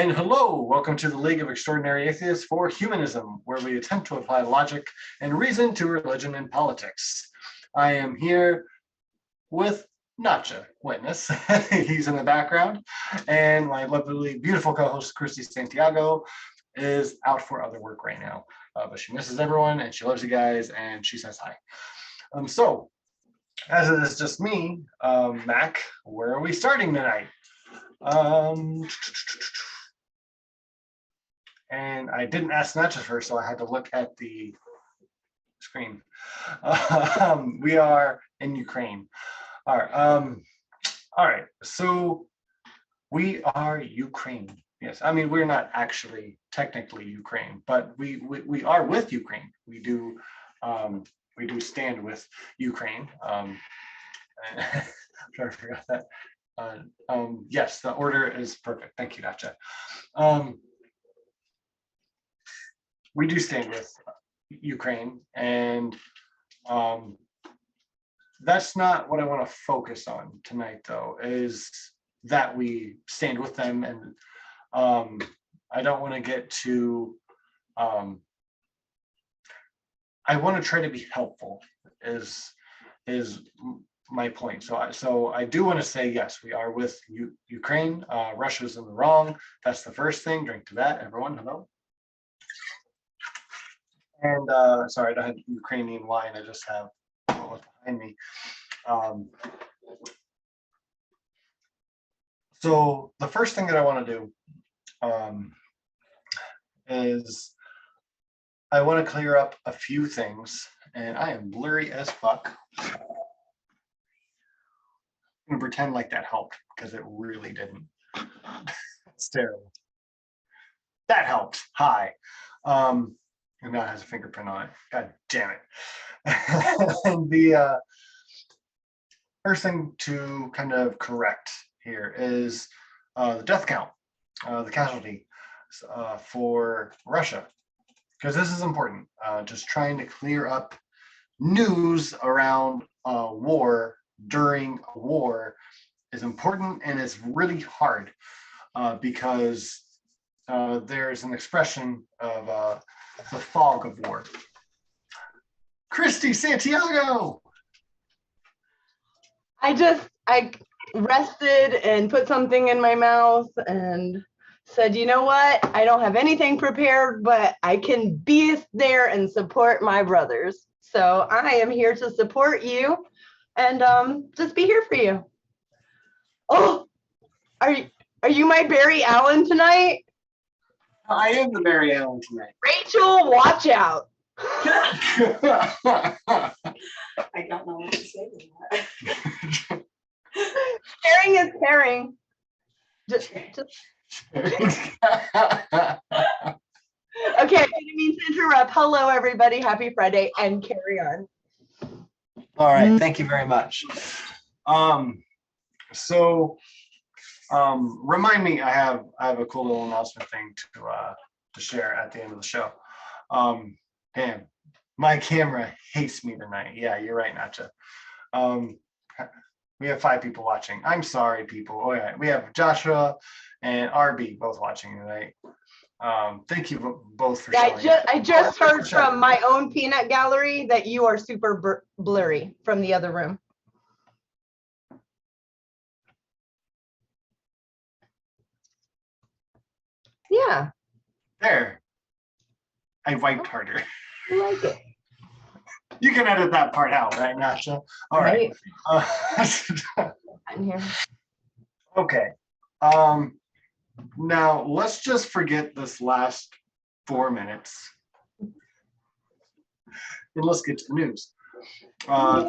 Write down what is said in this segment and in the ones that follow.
And hello, welcome to the League of Extraordinary Atheists for Humanism, where we attempt to apply logic and reason to religion and politics. I am here with Nacha, witness. He's in the background. And my lovely, beautiful co-host, Christy Santiago, is out for other work right now. But she misses everyone and she loves you guys and she says hi. So, as it is just me, Mac, where are we starting tonight? And I didn't ask Nacha first, so I had to look at the screen. We are in Ukraine. All right. So we are Ukraine. Yes, I mean we're not actually technically Ukraine, but we are with Ukraine. We do stand with Ukraine. I'm trying to figure out that. Yes, the order is perfect. Thank you, Nacha. We do stand with Ukraine, and that's not what I want to focus on tonight, though, is that we stand with them, and I don't want to get to, I want to try to be helpful, is my point. So I do want to say, yes, we are with Ukraine. Russia's in the wrong. That's the first thing. Drink to that, everyone. Hello. And sorry, I don't have Ukrainian wine. I just have what's behind me. So the first thing that I want to do is I want to clear up a few things, and I am blurry as fuck. I'm gonna pretend like that helped because it really didn't. It's terrible. That helped. Hi. And now it has a fingerprint on it. God damn it. And the first thing to kind of correct here is the death count, the casualty for Russia, because this is important. Just trying to clear up news around war during a war is important, and it's really hard because there's an expression of the fog of war. Christy Santiago. I rested and put something in my mouth and said, you know what? I don't have anything prepared, but I can be there and support my brothers. So I am here to support you and just be here for you. Oh, are you my Barry Allen tonight? I am the Barry Allen tonight. Rachel, watch out. I don't know what to say to that. Sharing is caring. Just okay, I didn't mean to interrupt. Hello, everybody. Happy Friday, and carry on. All right, thank you very much. Remind me, I have a cool little announcement thing to share at the end of the show. Damn, my camera hates me tonight. Yeah, you're right, Nacha. We have 5 people watching. I'm sorry, people. Oh yeah, we have Joshua and RB both watching tonight. Thank you both for showing. I just heard from my own peanut gallery that you are super blurry from the other room. Yeah. There. I wiped harder. I like it. You can edit that part out, right, Nacha? All right. I'm here. Okay. Now let's just forget this last 4 minutes. And let's get to the news.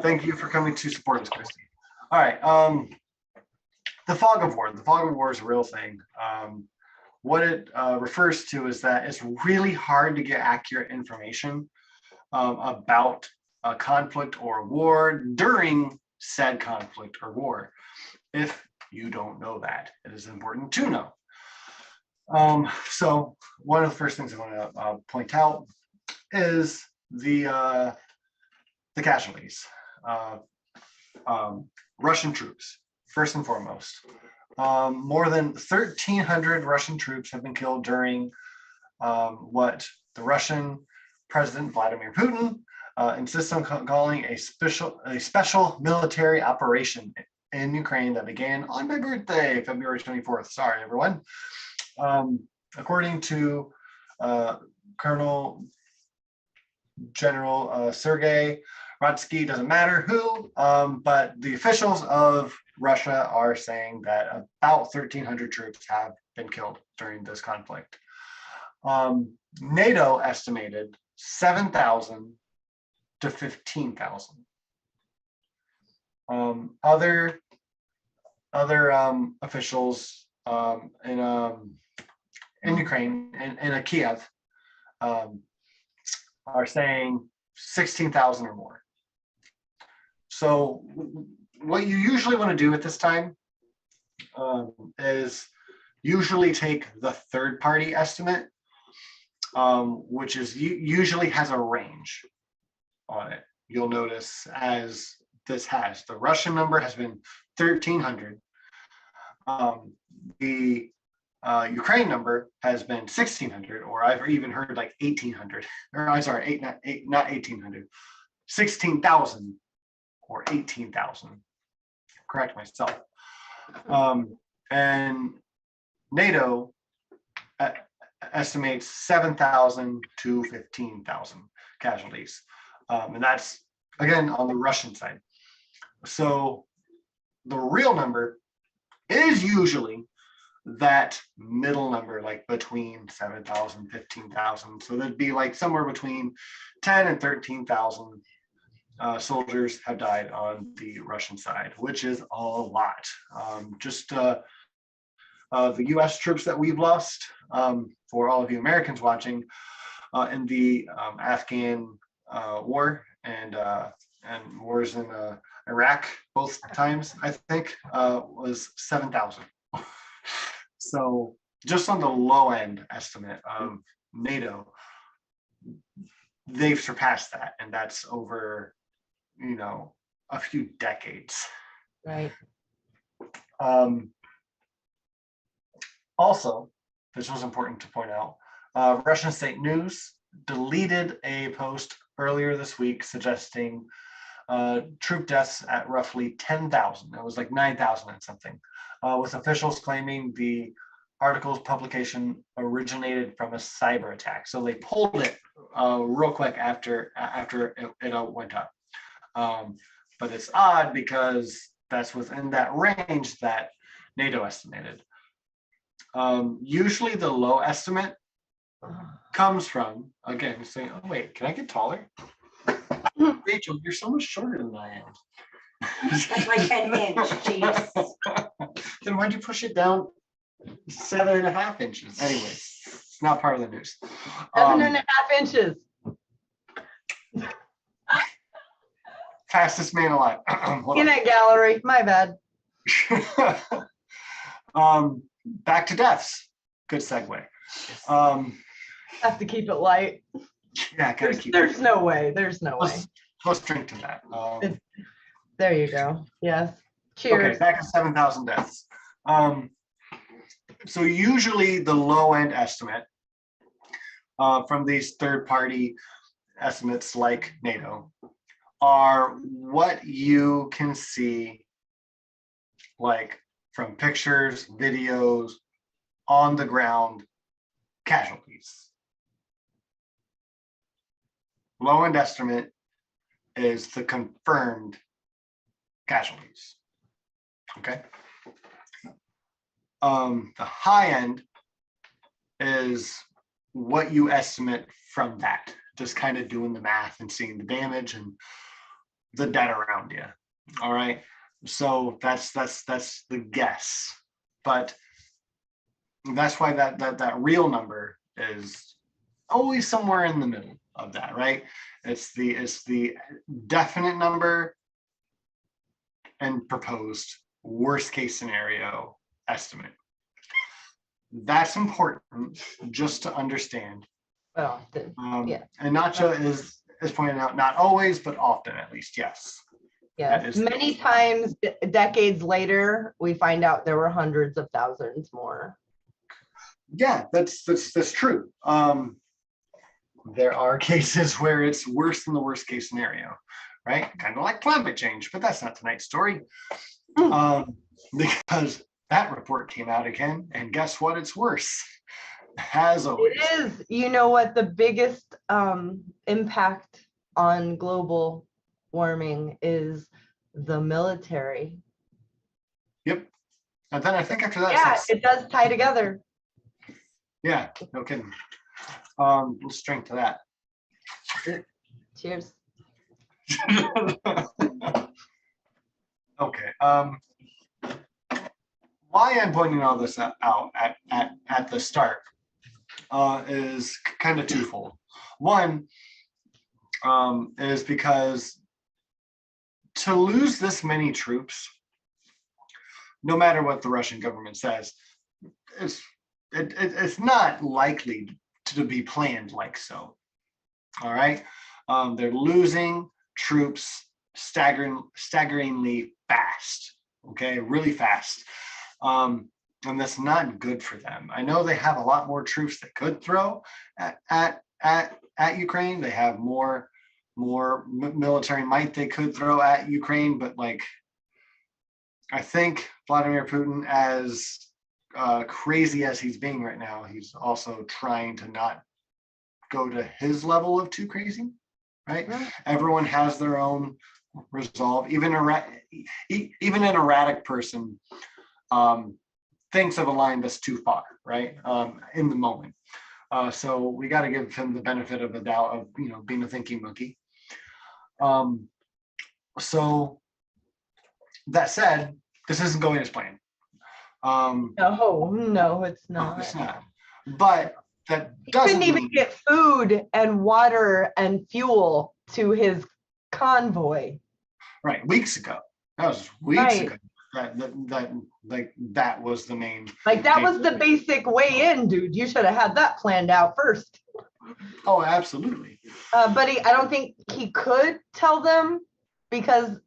Thank you for coming to support us, Christy. All right. The fog of war. The fog of war is a real thing. What it refers to is that it's really hard to get accurate information about a conflict or a war during said conflict or war. If you don't know that, it is important to know. So one of the first things I want to point out is the casualties. Russian troops, first and foremost. more than 1,300 Russian troops have been killed during what the Russian President Vladimir Putin insists on calling a special military operation in Ukraine that began on my birthday, February 24th. Sorry, everyone. According to Colonel General Sergei Radsky, doesn't matter who, but the officials of Russia are saying that about 1,300 troops have been killed during this conflict. NATO estimated 7,000 to 15,000. Other officials in Ukraine, in Kiev, are saying 16,000 or more. So what you usually want to do at this time is usually take the third party estimate, which is usually has a range on it. You'll notice as this has, the Russian number has been 1,300. The Ukraine number has been 1,600, or I've even heard like 1,800, or I'm sorry, not 1,800, 16,000 or 18,000. Correct myself. And NATO estimates 7,000 to 15,000 casualties. And that's, again, on the Russian side. So the real number is usually that middle number, like between 7,000, 15,000. So that'd be like somewhere between 10 and 13,000 soldiers have died on the Russian side, which is a lot. Just the US troops that we've lost, for all of you Americans watching, in the Afghan war and wars in Iraq, both times, I think, was 7,000. So just on the low end estimate of NATO, they've surpassed that, and that's over, a few decades. Right. Also, this was important to point out, Russian state news deleted a post earlier this week suggesting troop deaths at roughly 10,000. It was like 9,000 and something, with officials claiming the article's publication originated from a cyber attack. So they pulled it real quick after it went up. But it's odd because that's within that range that NATO estimated. Usually the low estimate comes from, again, saying, oh wait, can I get taller? Rachel, you're so much shorter than I am. That's like an inch, jeez. Then why'd you push it down 7.5 inches? Anyways, it's not part of the news. 7.5 inches. Fastest man alive. Hold In a gallery, my bad. on. Back to deaths. Good segue. Have to keep it light. Yeah, gotta keep There's no way. There's no way. let's drink to that. There you go. Yes. Cheers. Okay, back to 7,000 deaths. So usually the low end estimate from these third party estimates like NATO are what you can see, like from pictures, videos, on the ground casualties. Low end estimate is the confirmed casualties. Okay. The high end is what you estimate from that, just kind of doing the math and seeing the damage and the dead around you. All right. So that's the guess, but that's why that real number is always somewhere in the middle of that, right? It's the definite number and proposed worst case scenario estimate. That's important just to understand. Well, And Nacha is pointing out, not always, but often at least, yes. Yes, is- many times, decades later, we find out there were hundreds of thousands more. Yeah, that's true. There are cases where it's worse than the worst case scenario, right? Kind of like climate change, but that's not tonight's story. Because that report came out again, and guess what? It's worse, as always. It is. You know what the biggest impact on global warming is? The military. Yep. And then I think after that, Yeah, it's it does tie together. yeah, no kidding. Let's drink to that. Cheers. Okay. Why I'm pointing all this out at the start is kind of twofold. One is because to lose this many troops, no matter what the Russian government says, it's not likely to be planned like so. All right. They're losing troops staggeringly fast. Okay, really fast. And that's not good for them. I know they have a lot more troops that could throw at Ukraine. They have more military might they could throw at Ukraine, but like I think Vladimir Putin, as crazy as he's being right now, he's also trying to not go to his level of too crazy, right? Yeah. Everyone has their own resolve. Even an erratic person thinks of a line that's too far, right? In the moment. So we got to give him the benefit of the doubt of, being a thinking monkey. So that said, this isn't going as planned. No, it's not. It's not. But that He doesn't couldn't even mean, get food and water and fuel to his convoy. right, weeks ago. That was weeks Right. ago. That was the main. Like that was the basic way in, dude. You should have had that planned out first. Oh, absolutely. But I don't think he could tell them because,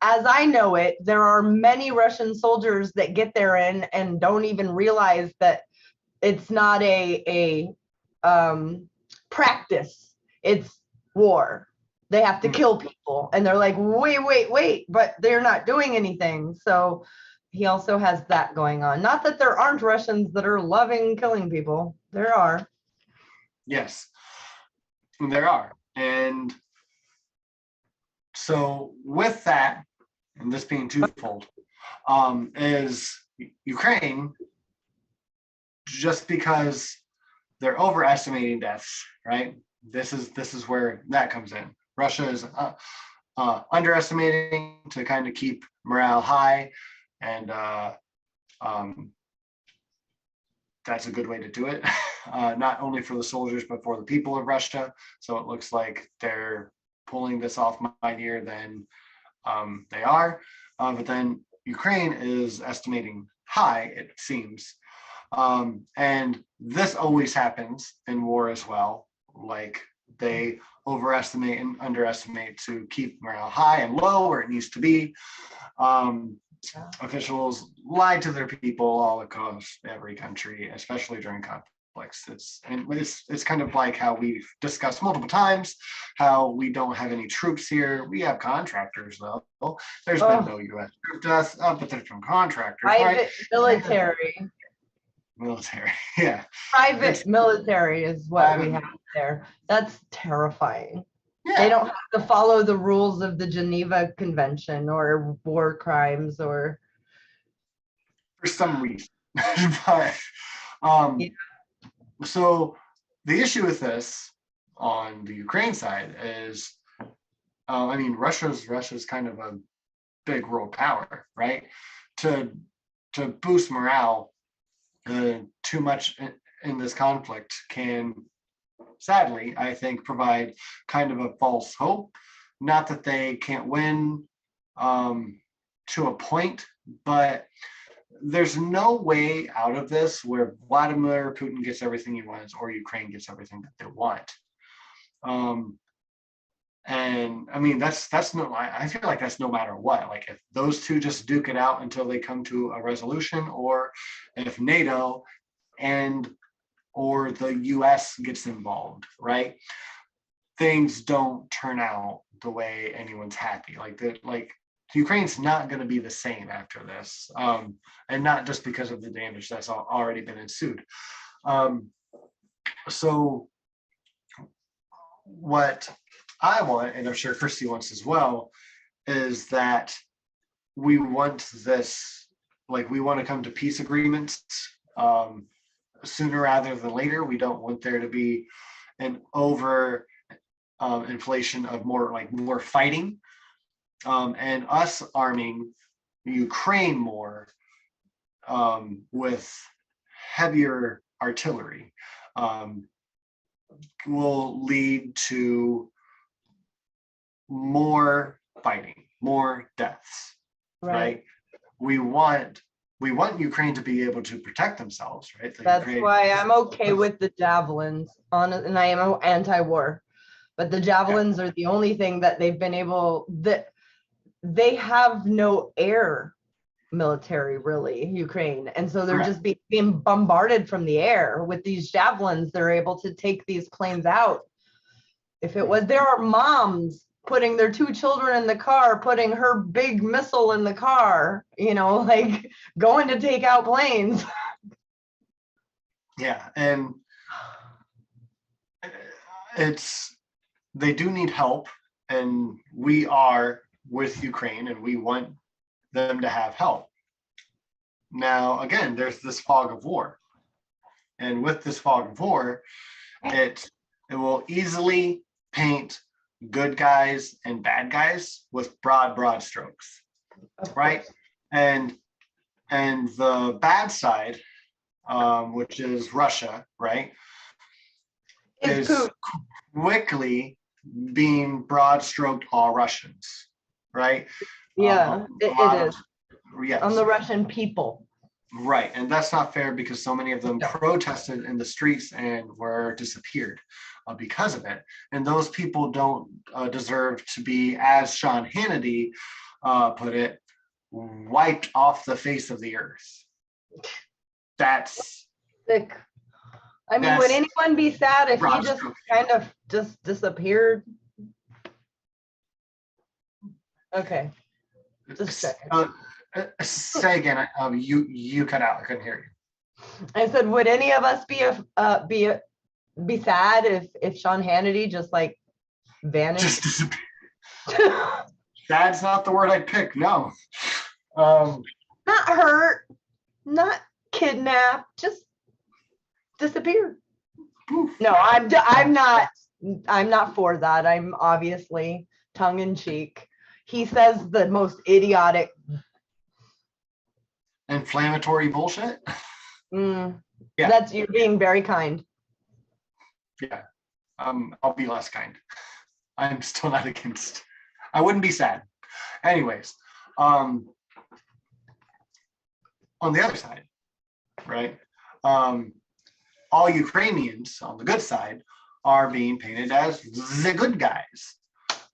as I know it, there are many Russian soldiers that get there and don't even realize that it's not a practice. It's war. They have to kill people, and they're like, wait, but they're not doing anything. So he also has that going on. Not that there aren't Russians that are loving killing people. There are. Yes, there are. And so with that, and this being twofold, is Ukraine, just because they're overestimating deaths, right? This is where that comes in. Russia is underestimating to kind of keep morale high, and that's a good way to do it. Not only for the soldiers, but for the people of Russia. So it looks like they're pulling this off mightier than they are. But then Ukraine is estimating high, it seems. And this always happens in war as well. Like they overestimate and underestimate to keep morale high and low where it needs to be. Officials lie to their people all across every country, especially during conflicts. It's kind of like how we've discussed multiple times, how we don't have any troops here. We have contractors though. There's been no U.S. troop deaths, but there's some contractors, Private right? military. Military, yeah. Private military is what we have there. That's terrifying. Yeah. They don't have to follow the rules of the Geneva Convention or war crimes or. For some reason. But so the issue with this on the Ukraine side is, Russia's kind of a big world power, right? To boost morale too much in this conflict can, sadly, I think, provide kind of a false hope. Not that they can't win to a point, but there's no way out of this where Vladimir Putin gets everything he wants or Ukraine gets everything that they want. And I mean, that's no, I feel like that's no matter what. Like if those two just duke it out until they come to a resolution, or if NATO and or the US gets involved, right? Things don't turn out the way anyone's happy. Like Ukraine's not going to be the same after this, and not just because of the damage that's already been ensued. So what I want, and I'm sure Christy wants as well, is that we want this, like we want to come to peace agreements sooner rather than later. We don't want there to be an over inflation of more fighting, and us arming Ukraine more with heavier artillery will lead to more fighting, more deaths, right? We want Ukraine to be able to protect themselves, right? That's why I'm okay with the javelins and I am anti-war, but the javelins are the only thing that they've been able, that they have no air military really, Ukraine, and so they're just being bombarded from the air. With these javelins, they're able to take these planes out. If it was, there are moms putting their 2 children in the car, putting her big missile in the car, like going to take out planes. Yeah, and they do need help, and we are with Ukraine, and we want them to have help. Now, again, there's this fog of war, and with this fog of war, it will easily paint good guys and bad guys with broad strokes, right? And the bad side, which is Russia, right, is quickly being broad stroked all Russians, right? Yeah, it is. Yes. On the Russian people. Right, and that's not fair because so many of them protested in the streets and were disappeared because of it. And those people don't deserve to be, as Sean Hannity put it, wiped off the face of the earth. That's sick. I mean, would anyone be sad if he just kind of just disappeared? Okay, just checking. Say again. You cut out. I couldn't hear you. I said, would any of us be sad if Sean Hannity just like vanished? Just Sad's not the word I'd pick. No. Not hurt, not kidnapped, just disappeared. No, I'm not for that. I'm obviously tongue in cheek. He says the most idiotic, inflammatory bullshit. Yeah, that's, you're being very kind. Yeah, I'll be less kind. I'm still not against. I wouldn't be sad. Anyways, on the other side, right? All Ukrainians on the good side are being painted as the good guys,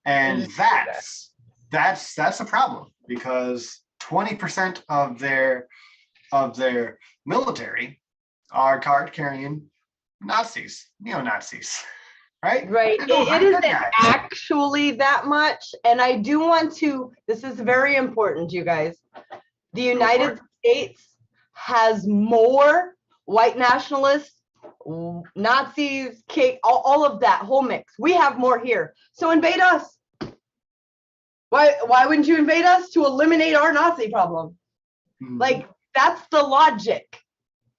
and that's a problem because 20% of their military are card-carrying Nazis, neo-Nazis, right? Right. It isn't actually that much, and I do want to. This is very important, you guys. The United States has more white nationalists, Nazis, all of that whole mix. We have more here. So invade us. Why wouldn't you invade us? To eliminate our Nazi problem. Like, that's the logic.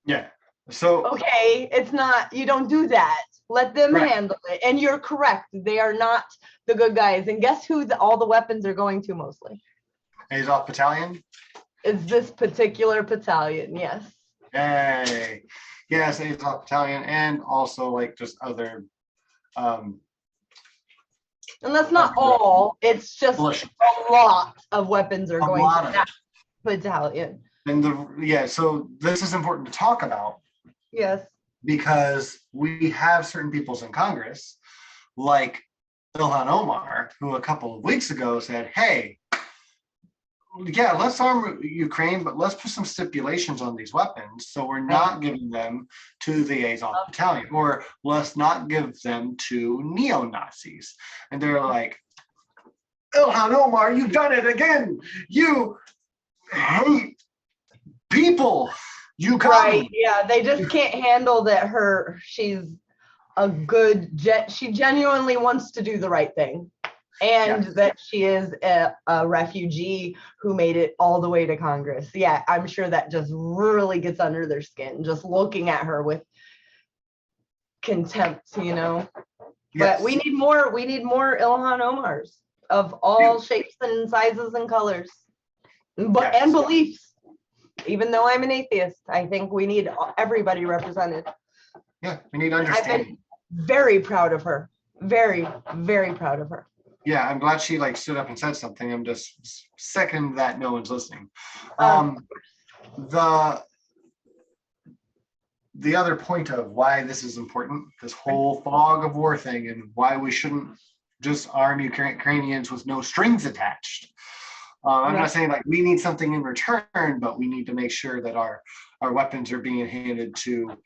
Yeah. So okay, it's not, you don't do that. Let them handle it. And you're correct. They are not the good guys. And guess who all the weapons are going to mostly? Azov Battalion? Is this particular battalion, yes. Hey. Yes, Azov Battalion, and also like just other and that's not all, it's just a lot of weapons are going to that battalion. And so this is important to talk about. Yes. Because we have certain peoples in Congress, like Ilhan Omar, who a couple of weeks ago said, hey, yeah, let's arm Ukraine, but let's put some stipulations on these weapons. So we're not giving them to the Azov battalion, or let's not give them to neo-Nazis. And they're like, Ilhan Omar, you've done it again. You hate people. You come. Right. Yeah. They just can't handle that she's a good she genuinely wants to do the right thing. And Yes. that she is a refugee who made it all the way to Congress. Yeah, I'm sure that just really gets under their skin, just looking at her with contempt, you know. Yes. But we need more Ilhan Omars of all shapes and sizes and colors, but Yes. and beliefs. Even though I'm an atheist, I think we need everybody represented. Yeah, we need I've understanding. been very proud of her. Very, very proud of her. Yeah, I'm glad she like stood up and said something. I'm just second that no one's listening. The other point of why this is important, this whole fog of war thing, and why we shouldn't just arm Ukrainians with no strings attached. I'm not saying like we need something in return, but we need to make sure that our weapons are being handed to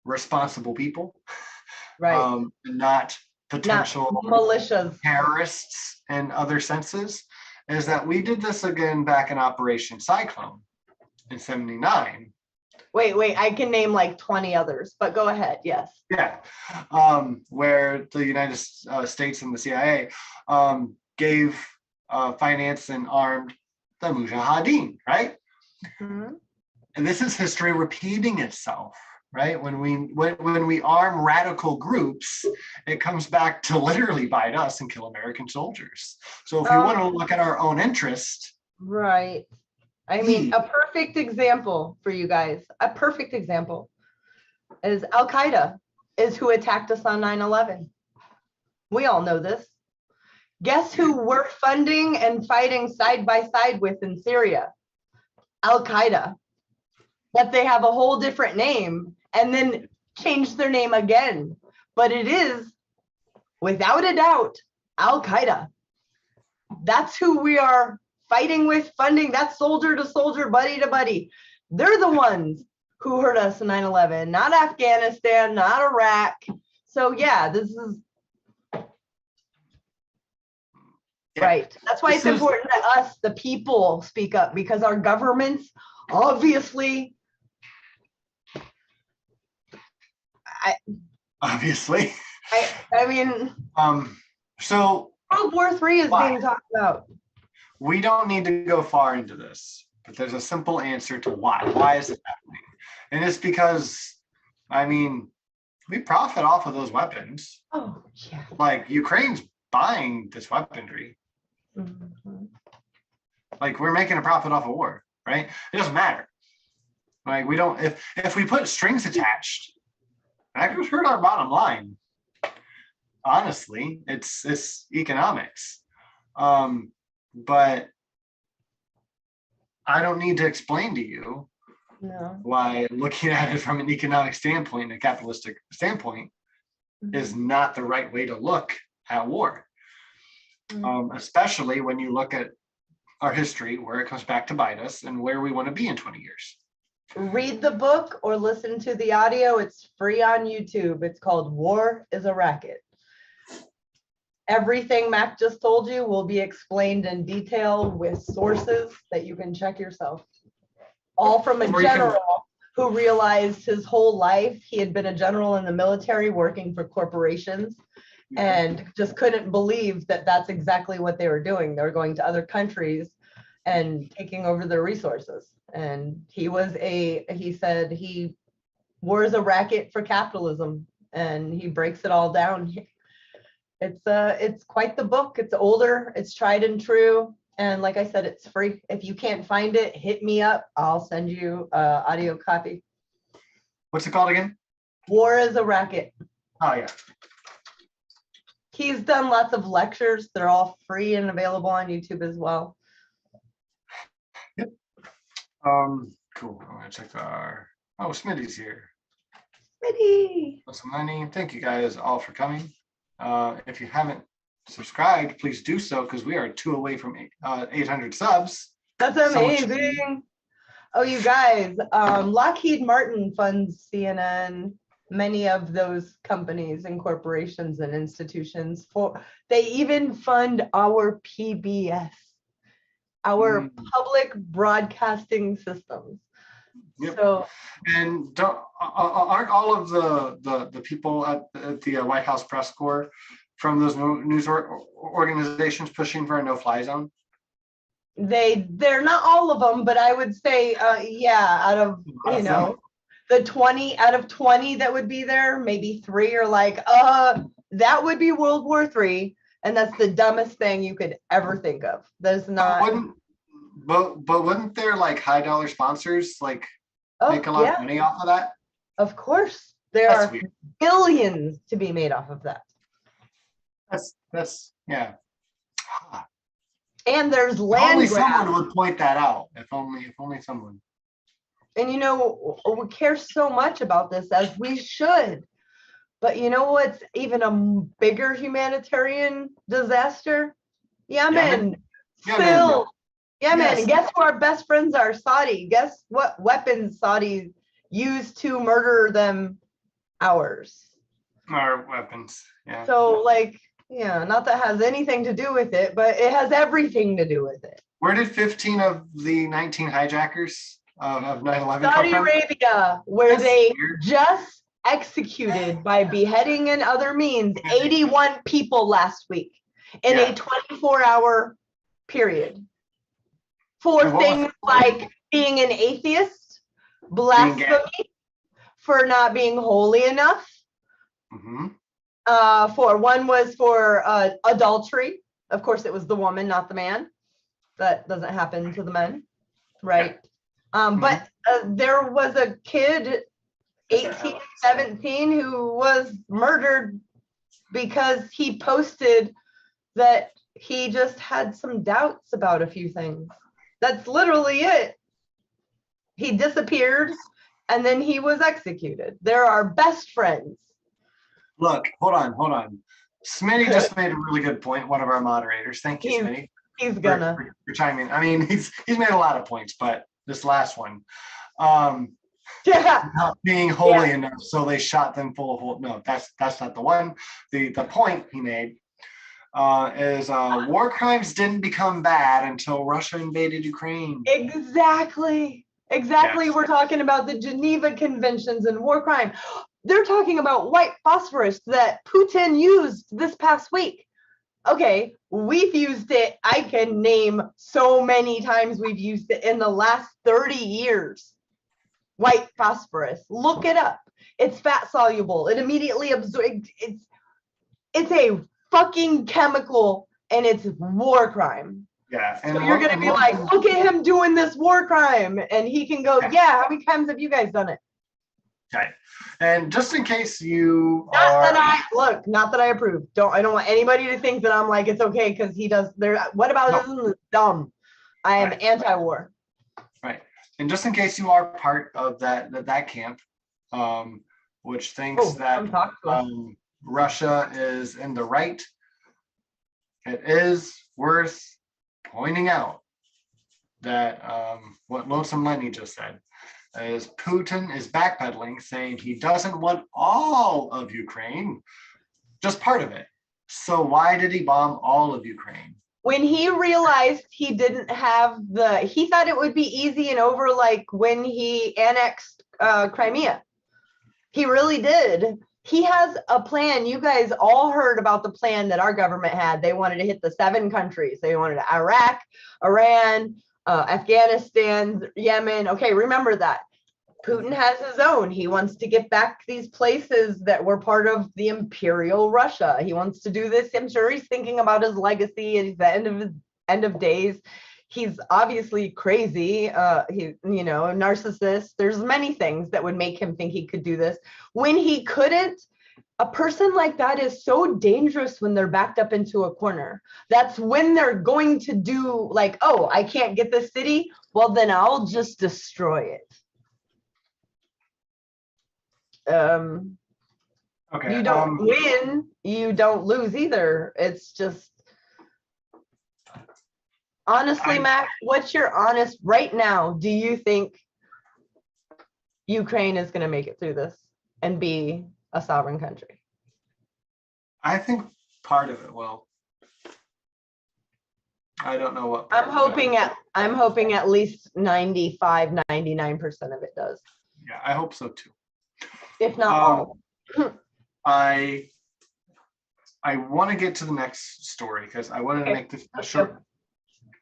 responsible people, Right. not potential militias, terrorists in other senses. Is that we did this again back in Operation Cyclone in '79. Wait, I can name like 20 others, but go ahead. Yes. Yeah, where the United States and the CIA gave finance and armed the Mujahideen, right? Mm-hmm. And this is history repeating itself, right? When we arm radical groups, it comes back to literally bite us and kill American soldiers. So if we want to look at our own interest, right. I mean, a perfect example for you guys, a perfect example is Al-Qaeda is who attacked us on 9/11. We all know this. Guess who we're funding and fighting side by side with in Syria? Al-Qaeda. But they have a whole different name and then changed their name again. But it is, without a doubt, Al-Qaeda. That's who we are fighting with, funding. That's soldier to soldier, buddy to buddy. They're the ones who hurt us in 9/11, not Afghanistan, not Iraq. So yeah, this is right. That's why it's important that us, the people, speak up, because our governments obviously I mean, so World War III is being talked about. We don't need to go far into this, but there's a simple answer to why. Why is it happening? And it's because, I mean, we profit off of those weapons. Oh, yeah. Like Ukraine's buying this weaponry. Mm-hmm. Like we're making a profit off of war, right? It doesn't matter. Like we don't, if we put strings attached, that could hurt our bottom line. Honestly, it's economics. But I don't need to explain to you why looking at it from an economic standpoint, a capitalistic standpoint, is not the right way to look at war. Especially when you look at our history, where it comes back to bite us and where we want to be in 20 years. Read the book or listen to the audio. It's free on YouTube. It's called War is a Racket. Everything Mac just told you will be explained in detail with sources that you can check yourself. All from a general who realized his whole life he had been a general in the military working for corporations and just couldn't believe that that's exactly what they were doing. They were going to other countries and taking over their resources. And he said war is a racket for capitalism, and he breaks it all down. It's quite the book. It's older, it's tried and true, and like I said, it's free. If you can't find it, hit me up. I'll send you an audio copy. What's it called again? War is a Racket. Oh yeah. He's done lots of lectures. They're all free and available on YouTube as well. Yep. Cool. I'm gonna check our. Oh, Smitty's here. Smitty. Lots of money. Thank you guys all for coming. If you haven't subscribed, please do so because we are 2 away from 800 subs. That's amazing. Oh, you guys, Lockheed Martin funds CNN, many of those companies and corporations and institutions they even fund our PBS, our public broadcasting systems. Yep. So, and aren't all of the people at the White House press corps from those news organizations pushing for a no-fly zone? they're not all of them, but I would say, yeah, out of, you know, the 20 out of 20 that would be there, maybe 3 are like, that would be World War III. And that's the dumbest thing you could ever think of. There's not. But wouldn't there like high dollar sponsors like make a lot of money off of that? Of course. There That's are weird. billions to be made off of that. That's yeah. And there's land Only grabs. someone would point that out. If only someone. And you know, we care so much about this, as we should. But you know what's even a bigger humanitarian disaster? Yemen. Still. Yemen. Yes. And guess who our best friends are? Saudi. Guess what weapons Saudi used to murder them? Ours. Our weapons. Yeah. So like, yeah, not that has anything to do with it, but it has everything to do with it. Where did 15 of the 19 hijackers of 9/11 come Saudi from? Arabia, where That's they weird. just executed by beheading and other means 81 people last week in a 24-hour period for things like being an atheist, blasphemy, for not being holy enough. For one was for adultery. Of course, it was the woman, not the man. That doesn't happen to the men, right? But there was a kid, 18, 17, who was murdered because he posted that he just had some doubts about a few things. That's literally it. He disappeared and then he was executed. They're our best friends. Look, hold on. Smitty just made a really good point, one of our moderators. Thank you, Smitty. He's gonna. For chiming. I mean, he's made a lot of points, but this last one, not being holy enough, so they shot them full of holes. No, that's not the one. The point he made is war crimes didn't become bad until Russia invaded Ukraine. Exactly. Yes. We're talking about the Geneva Conventions and war crime. They're talking about white phosphorus that Putin used this past week. Okay, we've used it. I can name so many times we've used it in the last 30 years. White phosphorus. Look it up. It's fat soluble. It immediately absorbs. It's a fucking chemical and it's war crime. Yeah. And so you're going to be like, look at him doing this war crime. And he can go, yeah, how many times have you guys done it? Okay. And just in case you not that I approve. I don't want anybody to think that I'm like, it's okay because he does there. What about this? Dumb. I am anti-war. Right. And just in case you are part of that camp, which thinks that Russia is in the right, it is worth pointing out that what Lonesome Lenny just said is Putin is backpedaling, saying he doesn't want all of Ukraine, just part of it. So why did he bomb all of Ukraine? When he realized he didn't have he thought it would be easy and over, like when he annexed Crimea. He really did. He has a plan. You guys all heard about the plan that our government had. They wanted to hit the 7 countries. They wanted Iraq, Iran, Afghanistan, Yemen. Okay, remember that. Putin has his own. He wants to get back these places that were part of the Imperial Russia. He wants to do this. I'm sure he's thinking about his legacy at the end of days. He's obviously crazy. He, you know, a narcissist. There's many things that would make him think he could do this. When he couldn't, a person like that is so dangerous when they're backed up into a corner. That's when they're going to do like, oh, I can't get this city. Well, then I'll just destroy it. Okay. You don't win, you don't lose either. It's just, honestly, Mac, what's your honest right now? Do you think Ukraine is going to make it through this and be a sovereign country? I think part of it will. I don't know what. I'm hoping at least 95, 99% of it does. Yeah, I hope so too. If not all. I want to get to the next story because I wanted to make this a short.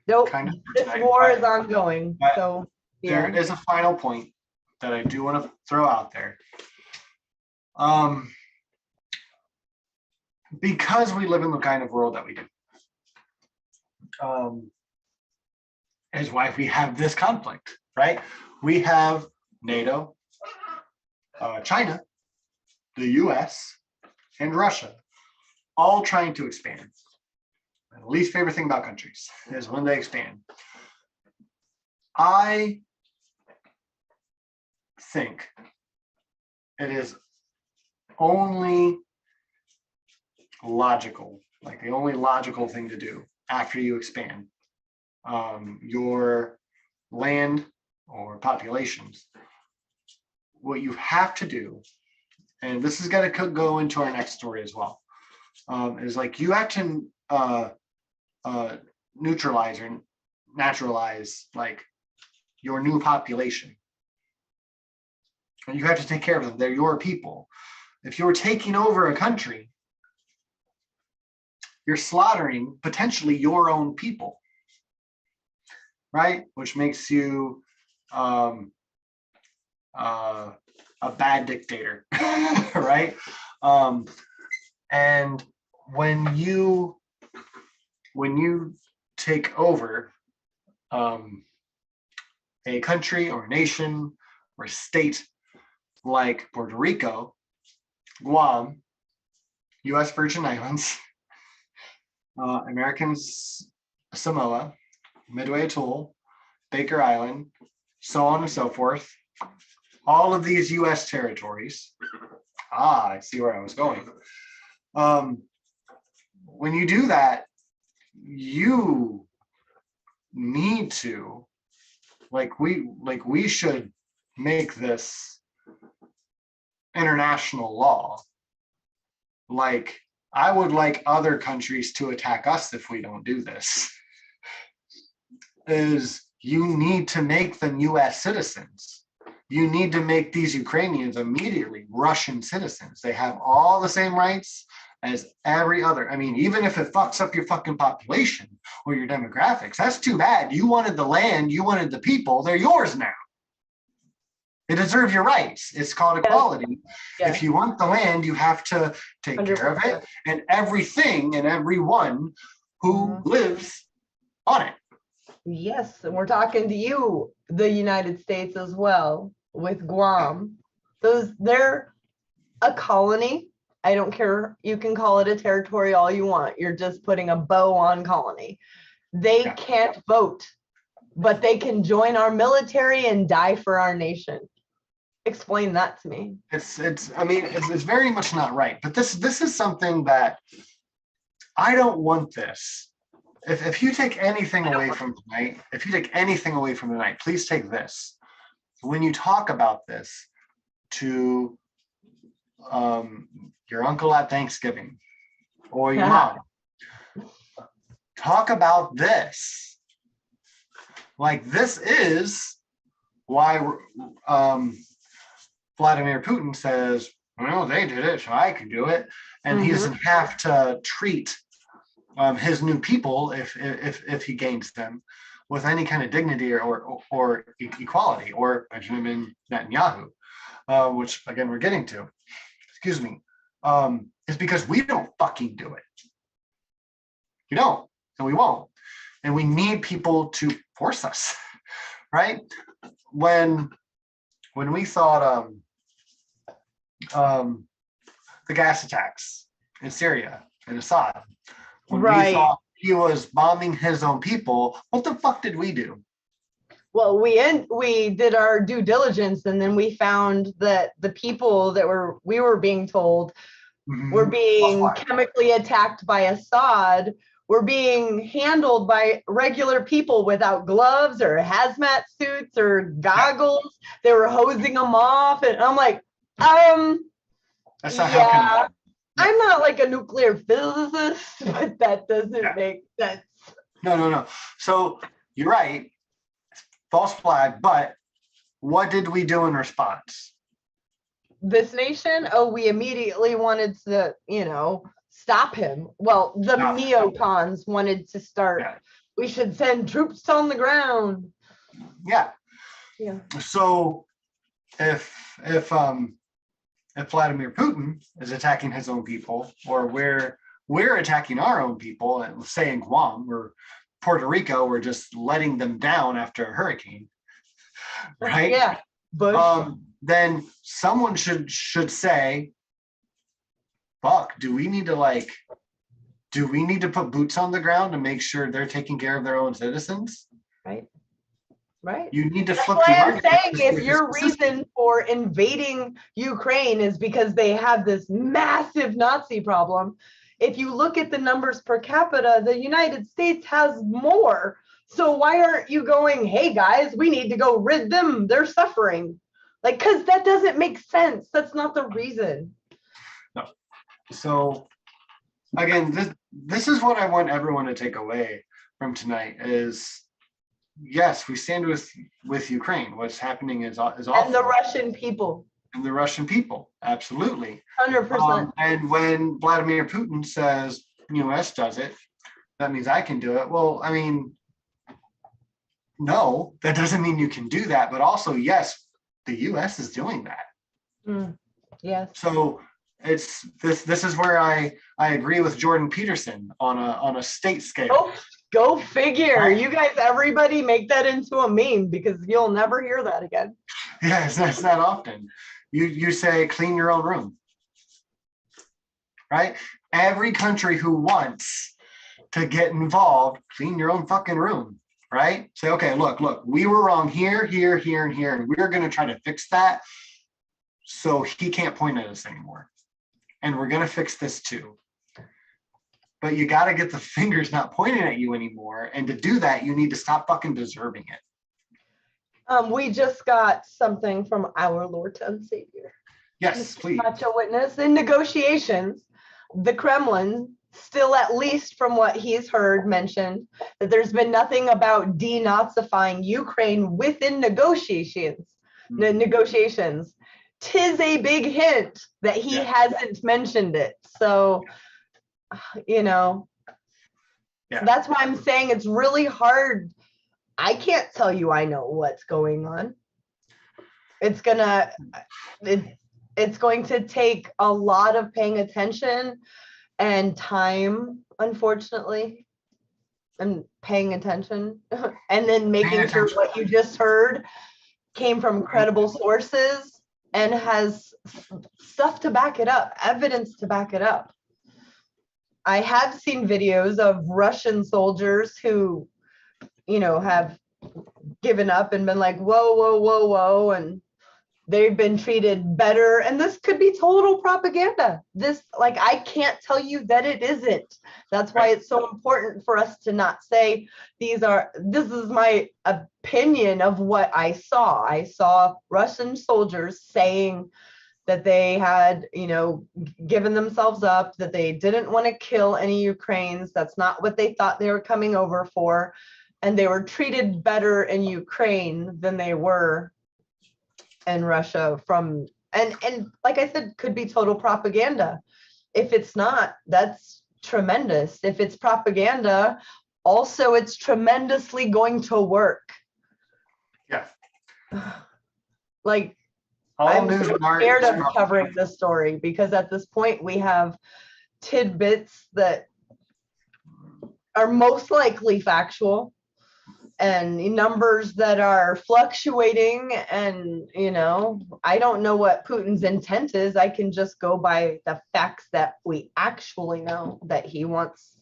Nope. Kind of This war is ongoing. So there is a final point that I do want to throw out there. Because we live in the kind of world that we do. Is why we have this conflict, right? We have NATO, China, the US, and Russia, all trying to expand. And the least favorite thing about countries is when they expand. I think it is only logical, like the only logical thing to do after you expand your land or populations. What you have to do, and this is going to go into our next story as well, is like you have to neutralize or naturalize like your new population. And you have to take care of them. They're your people. If you're taking over a country, you're slaughtering potentially your own people, right? Which makes you a bad dictator, right? And when you take over a country or a nation or a state like Puerto Rico, Guam, U.S. Virgin Islands, American Samoa, Midway Atoll, Baker Island, so on and so forth, all of these U.S. territories. I see where I was going. When you do that, you need to, we should make this international law. Like, I would like other countries to attack us if we don't do this. Is you need to make them US citizens. You need to make these Ukrainians immediately Russian citizens. They have all the same rights as every other. I mean, even if it fucks up your fucking population or your demographics, that's too bad. You wanted the land, you wanted the people, they're yours now. They deserve your rights. It's called equality. Yeah. If you want the land, you have to take 100%. Care of it and everything and everyone who lives on it. Yes, and we're talking to you, the United States as well, with Guam. They're a colony. I don't care. You can call it a territory all you want. You're just putting a bow on colony. They can't vote, but they can join our military and die for our nation. Explain that to me. It's very much not right. But this is something that I don't want this. If you take anything away from tonight, please take this. When you talk about this to your uncle at Thanksgiving or your mom, talk about this. Like, this is why Vladimir Putin says, well, they did it, so I can do it. And he doesn't have to treat his new people, if he gains them, with any kind of dignity or equality, or Benjamin Netanyahu, which again we're getting to. Excuse me, is because we don't fucking do it. You don't, and we won't, and we need people to force us, right? When we thought the gas attacks in Syria and Assad. When we thought he was bombing his own people, what the fuck did we do? Well, we did our due diligence, and then we found that the people that we were being told were being chemically attacked by Assad, were being handled by regular people without gloves or hazmat suits or goggles. They were hosing them off, and I'm like, That's not how yeah, I'm not like a nuclear physicist, but that doesn't make sense. No. So you're right, false flag, but what did we do in response? This nation, we immediately wanted to, stop him. Well, the neocons wanted to start, we should send troops on the ground. Yeah. So if Vladimir Putin is attacking his own people, or we're attacking our own people, and say in Guam or Puerto Rico, we're just letting them down after a hurricane, right? Yeah. Bush. Then someone should say, fuck, do we need to put boots on the ground to make sure they're taking care of their own citizens? Right. You need to flip the argument. I'm saying, if your reason for invading Ukraine is because they have this massive Nazi problem, if you look at the numbers per capita, the United States has more. So why aren't you going, hey guys, we need to go rid them, they're suffering? Like, because that doesn't make sense. That's not the reason. No. So again, this is what I want everyone to take away from tonight is, yes, we stand with Ukraine. What's happening is awful. And the Russian people. And the Russian people, absolutely. 100%. And when Vladimir Putin says U.S. does it, that means I can do it. Well, I mean, no, that doesn't mean you can do that. But also, yes, the U.S. is doing that. Yes. So it's this is where I agree with Jordan Peterson on a state scale. Go figure. Right? You guys, everybody make that into a meme, because you'll never hear that again. Yeah, it's not often. You say clean your own room, right? Every country who wants to get involved, clean your own fucking room, right? Say, okay, look, we were wrong here, and here, and we're going to try to fix that so he can't point at us anymore. And we're going to fix this too. But you got to get the fingers not pointing at you anymore. And to do that, you need to stop fucking deserving it. We just got something from our Lord and Savior. Yes, please. Such a witness. In negotiations, the Kremlin, still at least from what he's heard, mentioned that there's been nothing about denazifying Ukraine within negotiations. The negotiations. 'Tis a big hint that he hasn't mentioned it. So, that's why I'm saying it's really hard. I can't tell you I know what's going on. It's going to take a lot of paying attention and time, unfortunately, and paying attention, and then making sure what you just heard came from credible sources and has stuff to back it up, evidence to back it up. I have seen videos of Russian soldiers who, have given up and been like, whoa, and they've been treated better. And this could be total propaganda. I can't tell you that it isn't. That's why it's so important for us to not say this is my opinion of what I saw. I saw Russian soldiers saying that they had, given themselves up, that they didn't want to kill any Ukrainians. That's not what they thought they were coming over for. And they were treated better in Ukraine than they were in Russia and like I said, could be total propaganda. If it's not, that's tremendous. If it's propaganda, also it's tremendously going to work. Yeah. I'm so scared of covering this story, because at this point we have tidbits that are most likely factual and numbers that are fluctuating, and I don't know what Putin's intent is. I can just go by the facts that we actually know, that he wants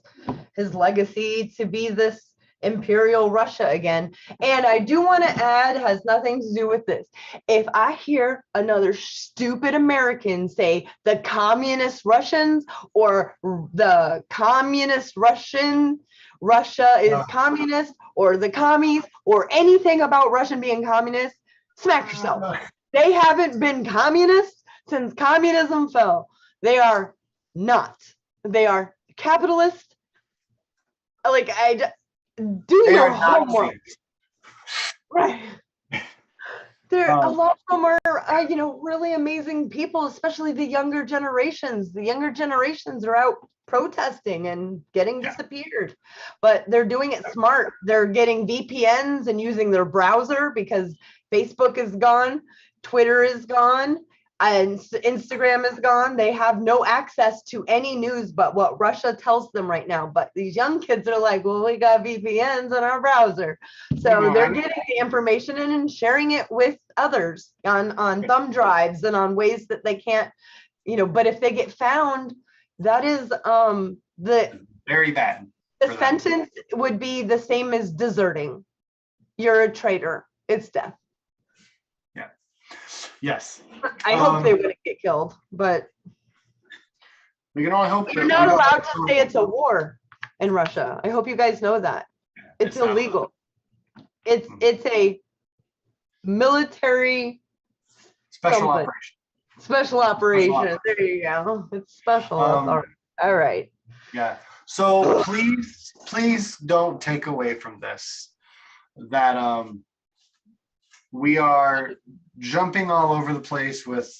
his legacy to be this Imperial Russia again. And I do want to add, has nothing to do with this. If I hear another stupid American say the communist Russians or the communist Russia is communist, or the commies, or anything about Russian being communist, smack yourself. They haven't been communist since communism fell. They are not. They are capitalist. Like, do your homework. Right. There, a lot of them are, really amazing people, especially the younger generations. The younger generations are out protesting and getting disappeared, but they're doing it smart. They're getting VPNs and using their browser because Facebook is gone, Twitter is gone, and Instagram is gone. They have no access to any news but what Russia tells them right now. But these young kids are like, well, we got VPNs in our browser. So they're getting the information and sharing it with others on thumb drives and on ways that they can't, but if they get found, that is the very bad. The sentence would be the same as deserting. You're a traitor. It's death. Yeah. Yes. I hope they wouldn't get killed, but we can only hope. You're not allowed to say it's a war in Russia. I hope you guys know that. It's illegal. It's a military special operation. Special operation. There you go. It's special. All right. Yeah. So please don't take away from this that we are jumping all over the place with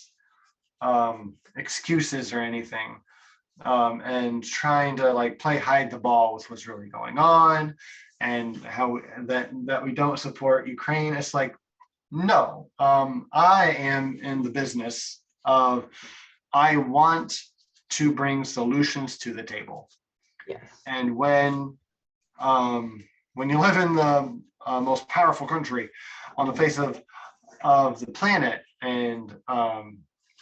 excuses or anything, and trying to like play hide the ball with what's really going on, and how that we don't support Ukraine. It's like, no, I am in the business of, I want to bring solutions to the table. Yes. And when you live in the most powerful country on the face of the planet, and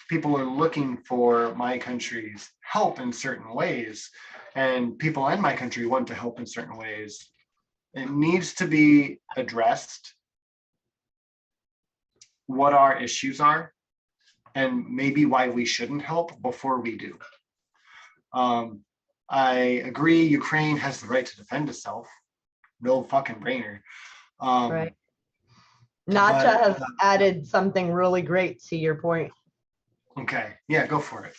people are looking for my country's help in certain ways, and people in my country want to help in certain ways, it needs to be addressed what our issues are and maybe why we shouldn't help before we do. I agree, Ukraine has the right to defend itself. No fucking brainer. Right. Nacha has added something really great to your point. Okay, yeah, go for it.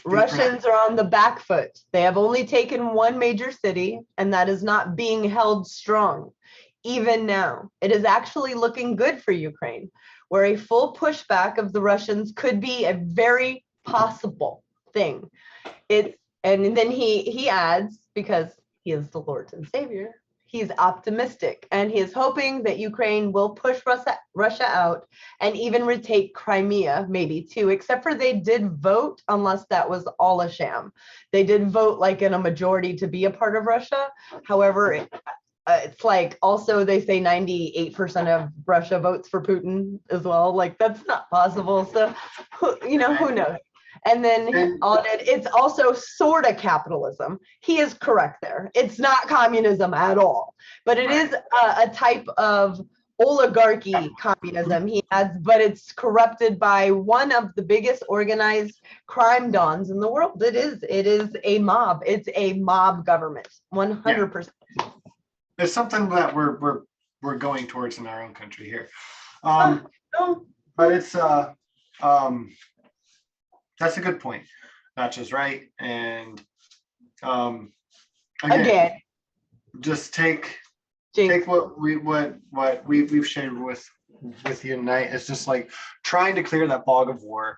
Russians are on the back foot. They have only taken one major city, and that is not being held strong. Even now, it is actually looking good for Ukraine, where a full pushback of the Russians could be a very possible thing. And then he adds, because he is the Lord and Savior, he's optimistic, and he is hoping that Ukraine will push Russia out and even retake Crimea, maybe too, except for they did vote, unless that was all a sham. They did vote like in a majority to be a part of Russia. However, it's like also they say 98% of Russia votes for Putin as well. Like, that's not possible. So, who knows? And then it's also sort of capitalism. He is correct there. It's not communism at all, but it is a type of oligarchy communism, he adds, but it's corrupted by one of the biggest organized crime dons in the world. It is a mob. It's a mob government, 100%. It's something that we're going towards in our own country here. But it's that's a good point. Not just right. And again, just take what we've shared with you tonight. It's just like trying to clear that fog of war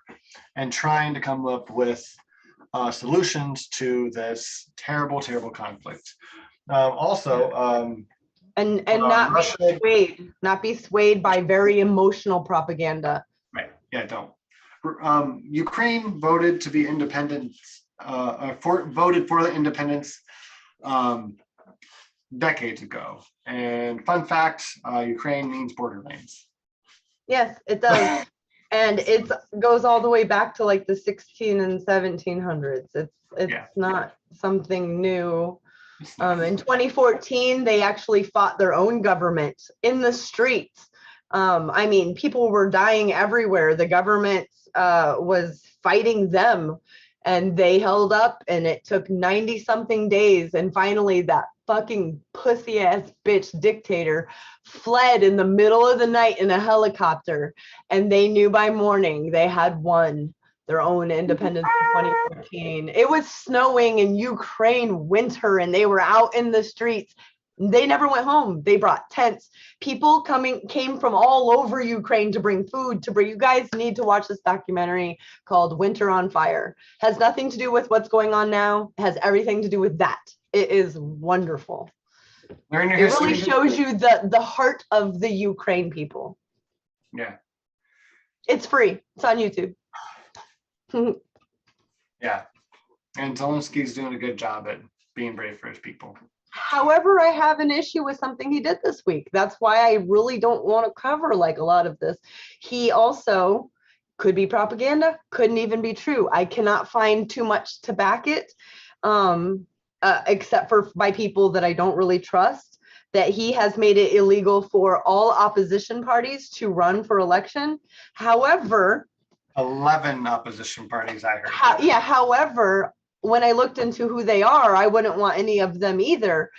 and trying to come up with solutions to this terrible conflict. And not be swayed by very emotional propaganda. Right. Yeah, don't. Ukraine voted to be independent, voted for the independence decades ago. And fun fact, Ukraine means borderlands. Yes, it does. And it goes all the way back to like the 16 and 1700s. It's not something new. In 2014, they actually fought their own government in the streets. I mean, people were dying everywhere. The government was fighting them, and they held up, and it took 90 something days. And finally, that fucking pussy ass bitch dictator fled in the middle of the night in a helicopter. And they knew by morning they had won their own independence in 2014. It was snowing in Ukraine winter, and they were out in the streets. They never went home. They brought tents. People came from all over Ukraine to bring food, you guys need to watch this documentary called Winter on Fire. Has nothing to do with what's going on now. It has everything to do with that. It is wonderful. Learn your It history. really shows you the heart of the Ukraine people. Yeah. It's free. It's on YouTube. Yeah. And Zelensky's doing a good job at being brave for his people. However, I have an issue with something he did this week. That's why I really don't want to cover like a lot of this. He also could be propaganda, couldn't even be true. I cannot find too much to back it, except for by people that I don't really trust, that he has made it illegal for all opposition parties to run for election. However, 11 opposition parties, I heard. However, when I looked into who they are, I wouldn't want any of them either.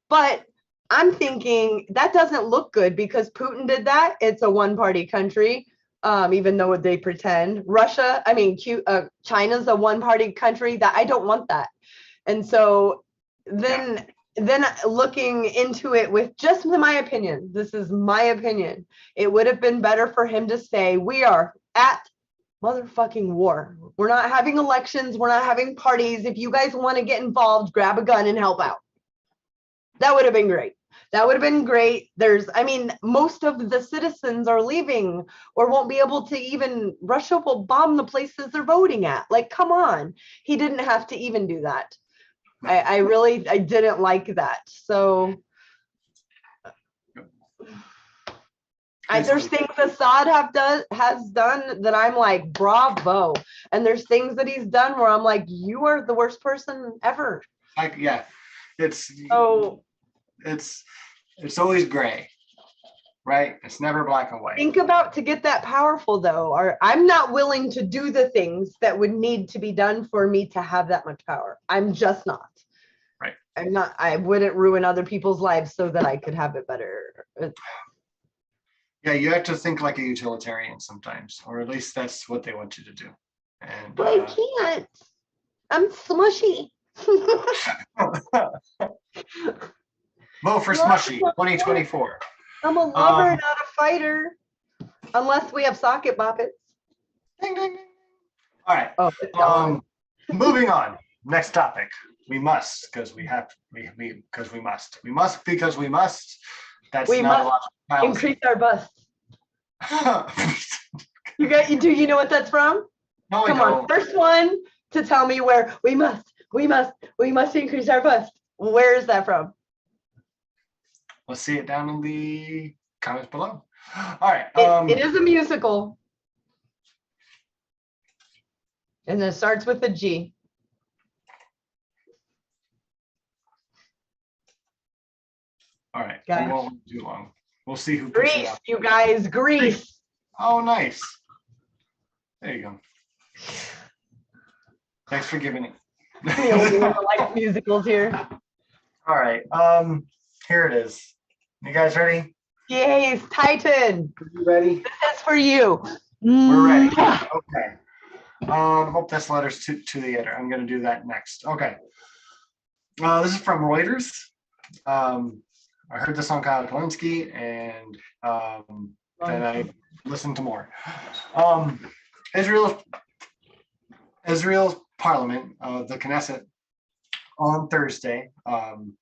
But I'm thinking that doesn't look good because Putin did that. It's a one-party country, even though they pretend. China's a one-party country. That I don't want that. And so then looking into it with just my opinion, this is my opinion, it would have been better for him to say, we are at motherfucking war. We're not having elections. We're not having parties. If you guys want to get involved, grab a gun and help out. That would have been great. That would have been great. Most of the citizens are leaving or won't be able to even, Russia will bomb the places they're voting at. Like, come on. He didn't have to even do that. I didn't like that. So there's things Assad has done that I'm like, bravo. And there's things that he's done where I'm like, you are the worst person ever. It's always gray, right? It's never black and white. Think about to get that powerful though, or I'm not willing to do the things that would need to be done for me to have that much power. I'm just not. Right. I wouldn't ruin other people's lives so that I could have it better. Yeah, you have to think like a utilitarian sometimes, or at least that's what they want you to do. And I can't. I'm smushy. Vote for Smushy 2024. I'm a lover, not a fighter. Unless we have socket boppets. Ding, ding, ding. All right. Oh, it's gone. Moving on. Next topic. We must, because we have, because we must. We must because we must. That's We not a must lot. increase our busts. Do you know what that's from? No, Come on, first one to tell me where we must increase our bust. Where is that from? Let's see it down in the comments below. All right. It is a musical. And it starts with a G. All right. Got We it. won't do long. We'll see who puts it Greece, up. you guys, Greece. Oh, nice. There you go. Thanks for giving it. The only one that likes musicals here. All right. Here it is. You guys ready? Yes, Titan. You ready? This is for you. We're ready. Mwah. Okay. Hope that's letters to the editor. I'm going to do that next. Okay. This is from Reuters. I heard this on Kyle Kalinske, and then I listened to more. Israel's parliament, the Knesset, on Thursday, and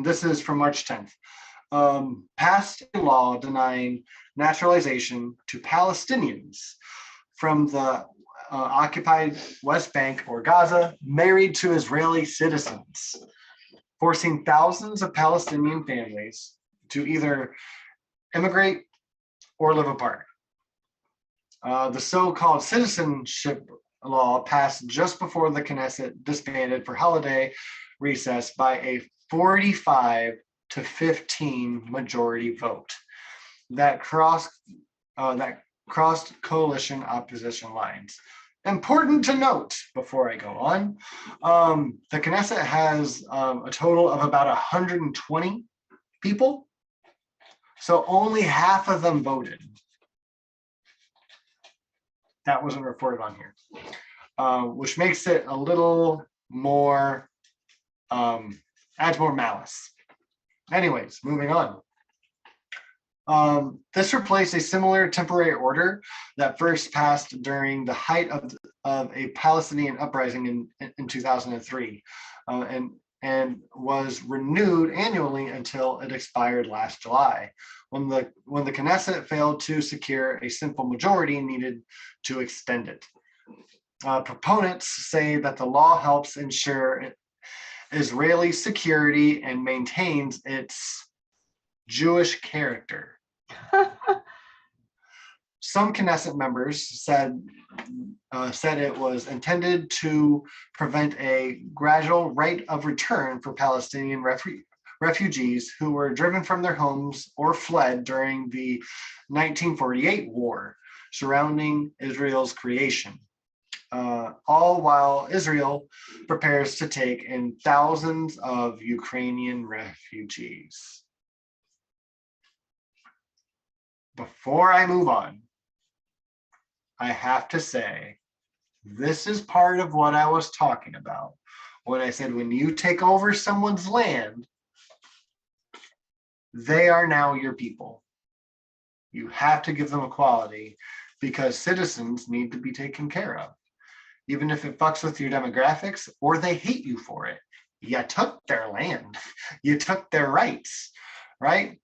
this is from March 10th, passed a law denying naturalization to Palestinians from the occupied West Bank or Gaza married to Israeli citizens, forcing thousands of Palestinian families to either immigrate or live apart. The so-called citizenship law passed just before the Knesset disbanded for holiday recess by a 45 to 15 majority vote that crossed coalition opposition lines. Important to note before I go on, the Knesset has a total of about 120 people, so only half of them voted. That wasn't reported on here, which makes it a little more, adds more malice. Anyways, moving on. This replaced a similar temporary order that first passed during the height of a Palestinian uprising in 2003, and was renewed annually until it expired last July, when the Knesset failed to secure a simple majority needed to extend it. Proponents say that the law helps ensure Israeli security and maintains its Jewish character. Some Knesset members said it was intended to prevent a gradual right of return for Palestinian refugees who were driven from their homes or fled during the 1948 war surrounding Israel's creation, all while Israel prepares to take in thousands of Ukrainian refugees. Before I move on, I have to say, this is part of what I was talking about when I said when you take over someone's land, they are now your people. You have to give them equality because citizens need to be taken care of. Even if it fucks with your demographics or they hate you for it. You took their land. You took their rights, right?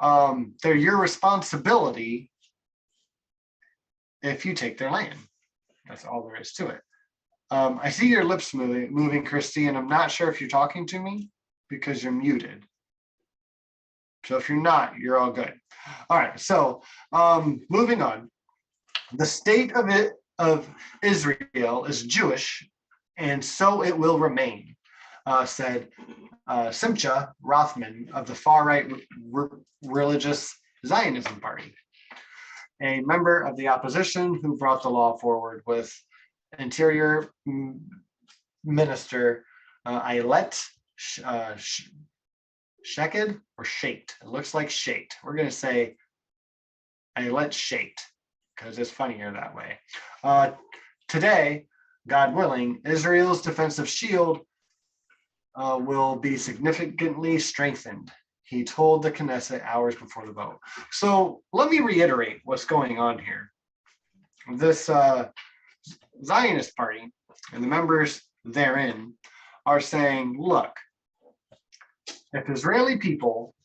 They're your responsibility if you take their land. That's all there is to it. I see your lips moving, Christy, and I'm not sure if you're talking to me because you're muted. So if you're not, you're all good. All right, so moving on. The state of Israel is Jewish, and so it will remain, said Simcha Rothman of the far-right religious Zionism Party, a member of the opposition who brought the law forward with Interior Minister Ayelet Sheked or Shaked. It looks like Shaked. We're going to say Ayelet Shaked because it's funnier that way. Today, God willing, Israel's defensive shield will be significantly strengthened, he told the Knesset hours before the vote. So let me reiterate what's going on here. This Zionist party and the members therein are saying, look, if Israeli people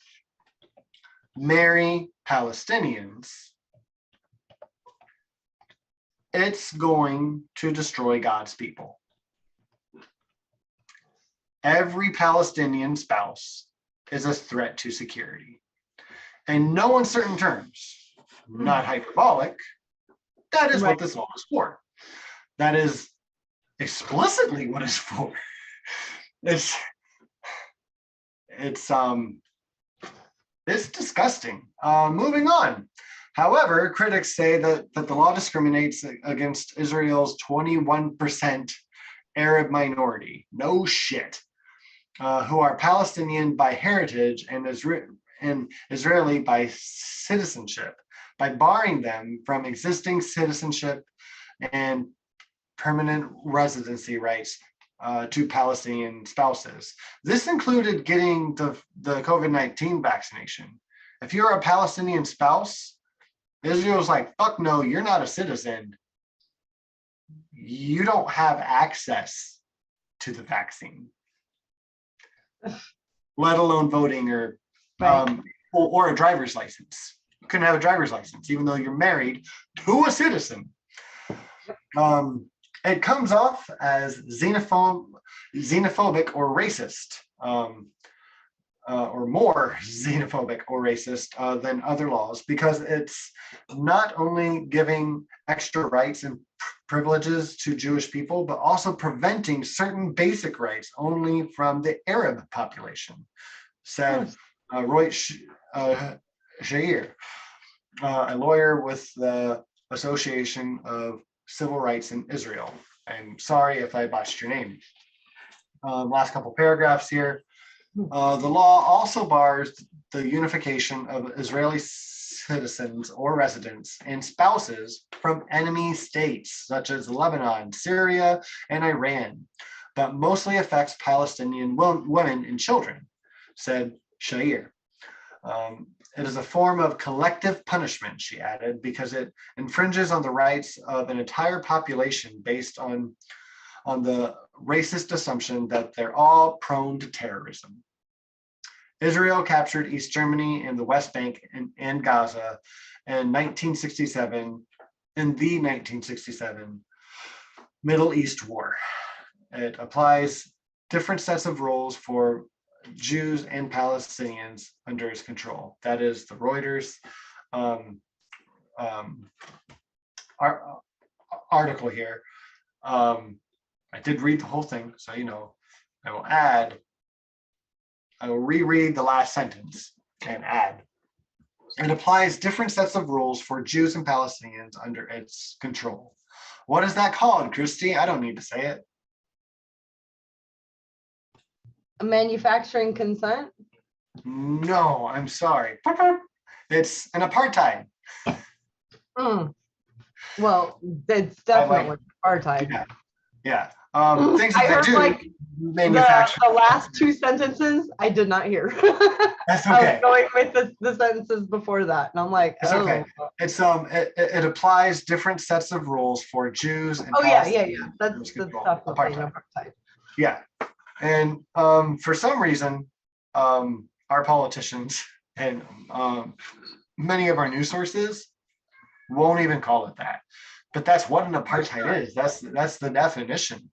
marry Palestinians, it's going to destroy God's people. Every Palestinian spouse is a threat to security. In no uncertain terms, not hyperbolic, that is what this law is for. That is explicitly what it's for. It's disgusting. Moving on. However, critics say that the law discriminates against Israel's 21% Arab minority. No shit. Who are Palestinian by heritage and Israeli by citizenship, by barring them from existing citizenship and permanent residency rights to Palestinian spouses. This included getting the COVID-19 vaccination. If you're a Palestinian spouse, Israel's like, fuck no, you're not a citizen. You don't have access to the vaccine, let alone voting or a driver's license. You couldn't have a driver's license, even though you're married to a citizen. It comes off as xenophobic or racist, or more xenophobic or racist than other laws, because it's not only giving extra rights and privileges to Jewish people, but also preventing certain basic rights only from the Arab population, said Roy Shair, a lawyer with the Association of Civil Rights in Israel. I'm sorry if I botched your name. Last couple paragraphs here. The law also bars the unification of Israeli citizens or residents and spouses from enemy states such as Lebanon, Syria, and Iran, but mostly affects Palestinian women and children, said Shair. It is a form of collective punishment, she added, because it infringes on the rights of an entire population based on the racist assumption that they're all prone to terrorism. Israel captured East Germany and the West Bank and Gaza in 1967, in the 1967 Middle East War. It applies different sets of rules for Jews and Palestinians under its control. That is the Reuters article here. I did read the whole thing, so you know, I will reread the last sentence and add. It applies different sets of rules for Jews and Palestinians under its control. What is that called, Christy? I don't need to say it. Manufacturing consent? No, I'm sorry. It's an apartheid. Well, it's definitely apartheid. Yeah. Yeah. Things I that heard they do like manufacture. the last two sentences I did not hear. That's I okay. was going with the sentences before that, and I'm like, It's okay. It's it applies different sets of rules for Jews and yeah. Palestinians. That's the stuff with apartheid. Yeah. And for some reason, our politicians and many of our news sources won't even call it that. But that's what an apartheid is. That's the definition.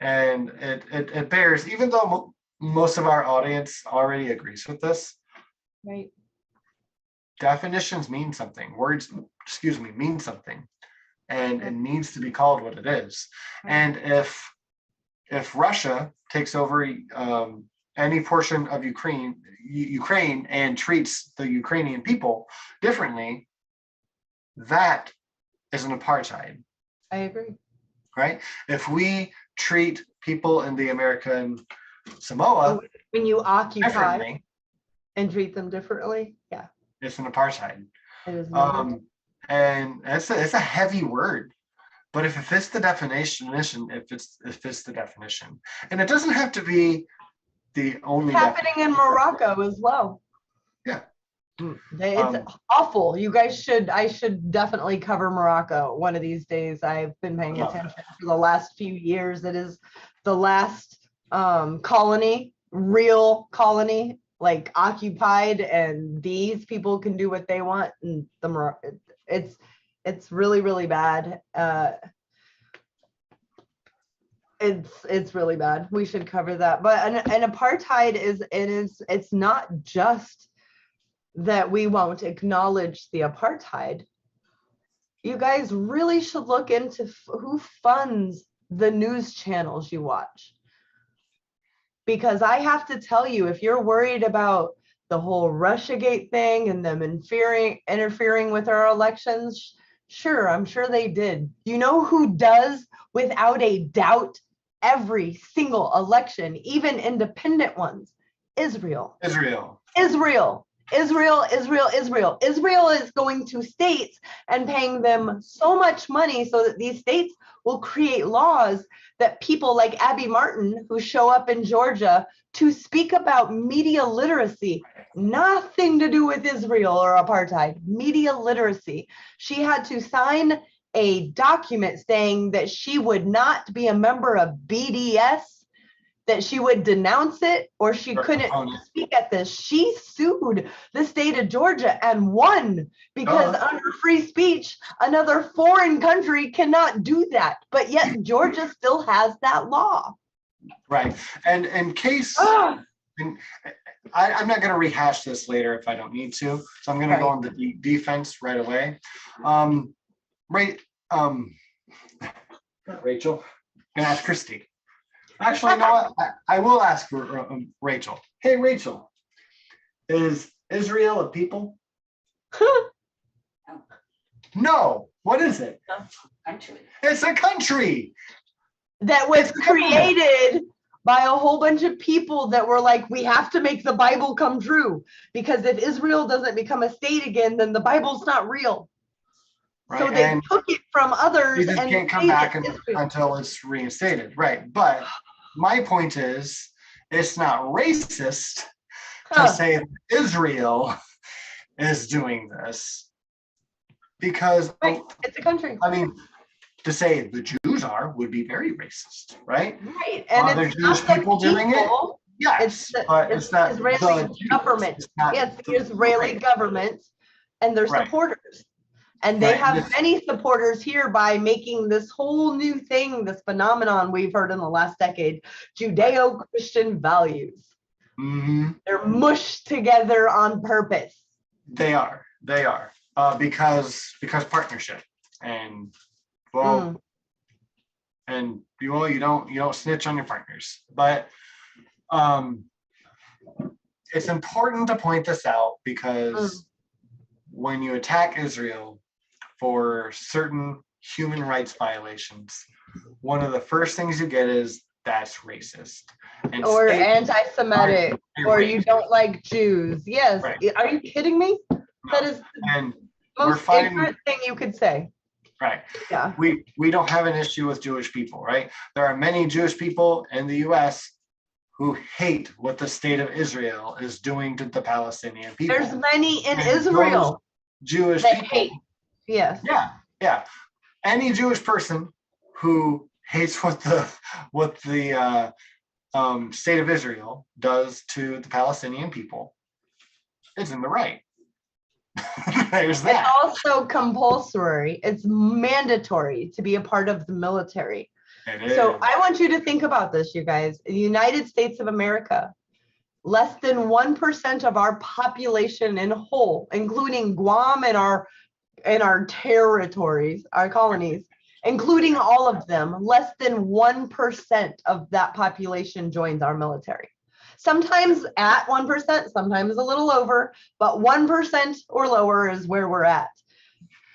And it bears, even though most of our audience already agrees with this, right? Definitions mean something. Words, mean something, and it needs to be called what it is. And if Russia takes over any portion of Ukraine and treats the Ukrainian people differently, that is an apartheid. I agree. Right? If we treat people in the American Samoa when you occupy differently and treat them differently, yeah, it's an apartheid. it is. And it's a heavy word, but if it fits the definition, it fits the definition, and it doesn't have to be the only. It's happening in Morocco as well. Yeah. It's awful. You guys I should definitely cover Morocco one of these days. I've been paying attention for the last few years. It is the last colony, real colony, like occupied, and these people can do what they want. And it's really, really bad. It's really bad. We should cover that. But an apartheid it's not just that we won't acknowledge the apartheid. You guys really should look into who funds the news channels you watch. Because I have to tell you, if you're worried about the whole Russiagate thing and them interfering with our elections, sure, I'm sure they did. You know who does, without a doubt, every single election, even independent ones? Israel. Israel is going to states and paying them so much money so that these states will create laws that people like Abby Martin, who show up in Georgia to speak about media literacy, nothing to do with Israel or apartheid, media literacy. She had to sign a document saying that she would not be a member of BDS, that she would denounce it, or she couldn't speak at this. She sued the state of Georgia and won, because under free speech, another foreign country cannot do that. But yet Georgia still has that law. Right. And in case, and I'm not going to rehash this later if I don't need to. So I'm going to go on the defense right away. Right. Rachel. Gonna ask Christy. Actually, you know what? I will ask Rachel. Hey, Rachel, is Israel a people? No. What is it? Country. It's a country. That was created by a whole bunch of people that were like, we have to make the Bible come true, because if Israel doesn't become a state again, then the Bible's not real. Right. So they And took it from others you just and can't come made back it Israel. until it's reinstated. Right. But my point is, it's not racist to Huh. say that Israel is doing this, because Right. It's a country. I mean, to say the Jews would be very racist, right? Right. Are And there it's Jewish not the people doing it? people, Yes, it's the, but it's it's not Israeli the Jews. government. It's not Yes, the the- Israeli right, government and their right, supporters. And they right. have This- many supporters here by making this whole new thing, this phenomenon we've heard in the last decade, Judeo-Christian values. Mhm. They're mushed together on purpose. They are, because partnership, and well, and you don't snitch on your partners, but it's important to point this out, because when you attack Israel for certain human rights violations, one of the first things you get is that's racist. And Or states anti-Semitic, are or you racist. don't like Jews. Yes. Right. Are you kidding me? That No. is the And we're most fighting, ignorant thing you could say. right? Yeah. We don't have an issue with Jewish people, right? There are many Jewish people in the US who hate what the state of Israel is doing to the Palestinian people. There's many in And Israel those Jewish that people, hate. Yes. yeah. Any Jewish person who hates what the state of Israel does to the Palestinian people is in the right. There's It's that. also compulsory. It's mandatory to be a part of the military. It So is. I want you to think about this, you guys. The United States of America, less than 1% of our population in whole, including Guam and our territories, our colonies, including all of them, less than 1% of that population joins our military. Sometimes at 1%, sometimes a little over, but 1% or lower is where we're at.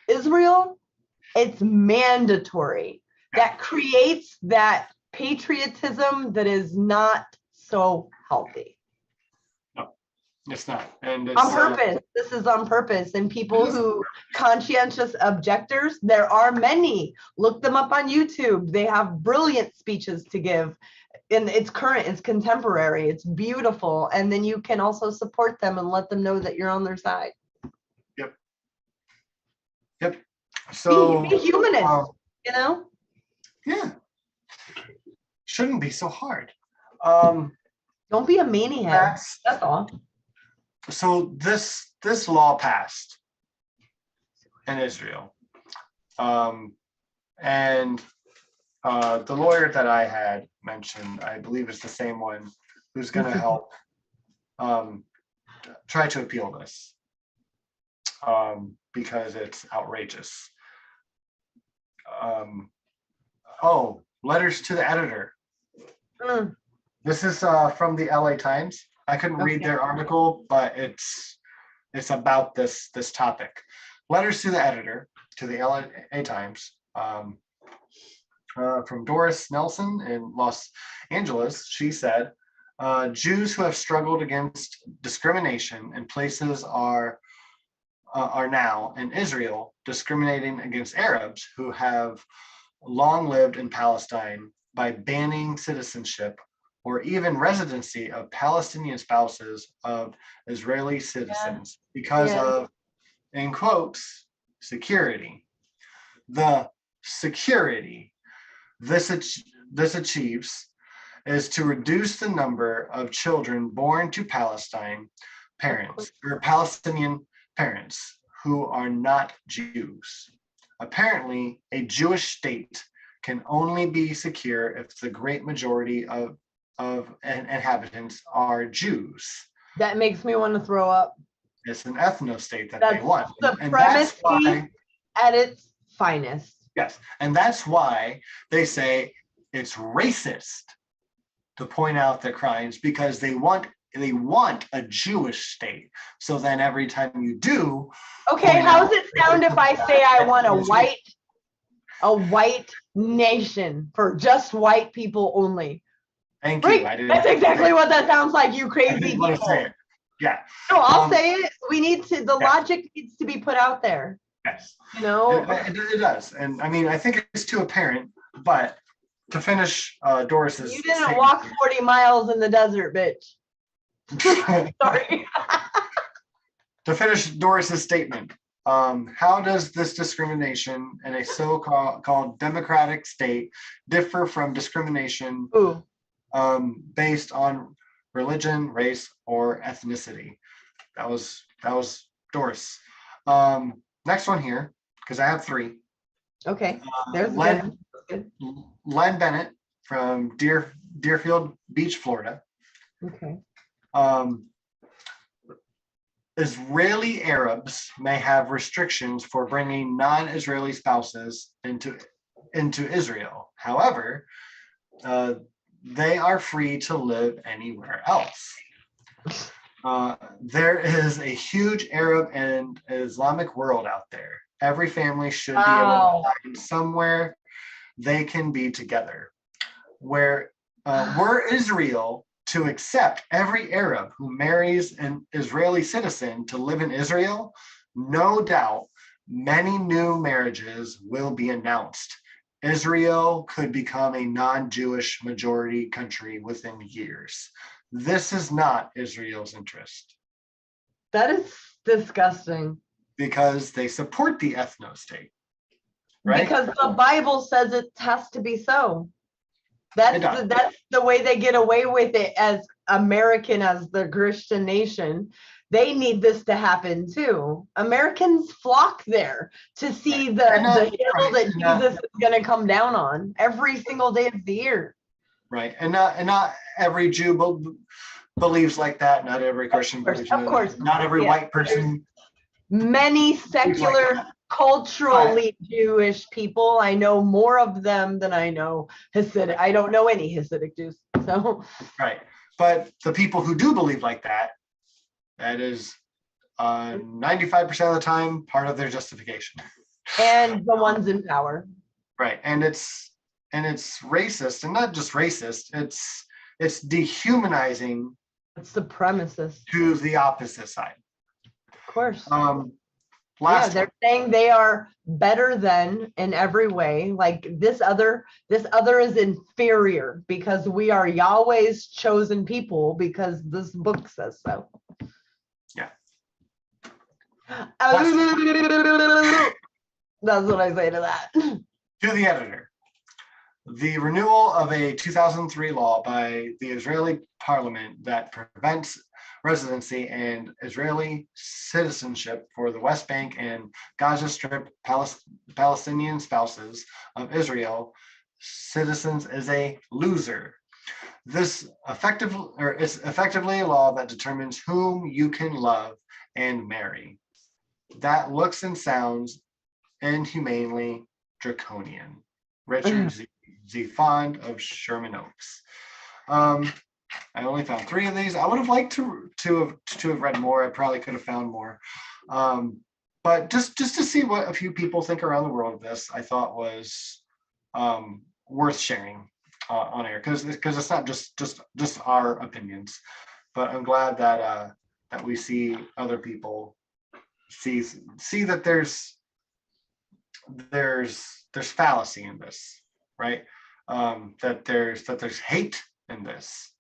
Israel, it's mandatory. That creates that patriotism that is not so healthy. It's not. And it's, On purpose. This is on purpose. And people who conscientious objectors, there are many. Look them up on YouTube. They have brilliant speeches to give. And it's current, it's contemporary, it's beautiful. And then you can also support them and let them know that you're on their side. Yep. So Be humanist, you know? yeah. Shouldn't be so hard. Don't be a maniac. That's all. So this law passed in Israel, and the lawyer that I had mentioned, I believe is the same one who's going to help try to appeal this, because it's outrageous. Oh, letters to the editor. This is from the LA Times. I couldn't read their article, but it's about this topic. Letters to the editor, to the LA Times, from Doris Nelson in Los Angeles. She said, Jews who have struggled against discrimination in places are now in Israel discriminating against Arabs who have long lived in Palestine by banning citizenship or even residency of Palestinian spouses of Israeli citizens because of, in quotes, security. The security this achieves is to reduce the number of children born to Palestinian parents who are not Jews. Apparently, a Jewish state can only be secure if the great majority of inhabitants are Jews. That makes me want to throw up. It's an ethno state that That's they want. supremacy at its finest. Yes, and that's why they say it's racist to point out their crimes, because they want a Jewish state. So then every time you do, Okay, point how's out it sound if I say I want a that- white nation for just white people only? Thank Right? you. I didn't. That's exactly what that sounds like, you I crazy didn't want to say people. it. Yeah. No, I'll Um, say it. We need to, the yeah. logic needs to be put out there, Yes. you know? It does, and I mean, I think it's too apparent. But to finish Doris's, You didn't walk 40 miles in the desert, bitch. Sorry. to finish Doris's statement, how does this discrimination in a so-called democratic state differ from discrimination Ooh. based on religion, race, or ethnicity? That was Doris. Next one here, because I have three. Okay. There's Len, good. Len Bennett from Deerfield Beach, Florida. Okay. Israeli Arabs may have restrictions for bringing non-Israeli spouses into Israel. However, they are free to live anywhere else. There is a huge Arab and Islamic world out there. Every family should be able to find somewhere they can be together. Were Israel to accept every Arab who marries an Israeli citizen to live in Israel, no doubt many new marriages will be announced. Israel could become a non-Jewish majority country within years. This is not Israel's interest. That is disgusting. Because they support the ethno-state, right? Because the Bible says it has to be so. That's the way they get away with it as American, as the Christian nation. They need this to happen too. Americans flock there to see the hill that Jesus is going to come down on every single day of the year. Right, and not every Jew believes like that. Not every Christian believes. Of course, not every white person. Many secular, culturally Jewish people. I know more of them than I know Hasidic. I don't know any Hasidic Jews. So right, but the people who do believe like that, that is 95% of the time part of their justification. And the ones in power. Right, and it's racist, and not just racist. It's dehumanizing. It's supremacist To the opposite side. Of course. They're saying they are better than in every way. Like this other is inferior because we are Yahweh's chosen people because this book says so. Yeah. That's what I say to that. To the editor. The renewal of a 2003 law by the Israeli parliament that prevents residency and Israeli citizenship for the West Bank and Gaza Strip Palestinian spouses of Israel citizens is a loser. This is effectively a law that determines whom you can love and marry. That looks and sounds inhumanely draconian. Richard Z. Fond of Sherman Oaks. I only found 3 of these. I would have liked to have read more. I probably could have found more. But just to see what a few people think around the world of this, I thought was worth sharing on air, because it's not just our opinions. But I'm glad that that we see other people see that there's fallacy in this, right? That there's hate in this.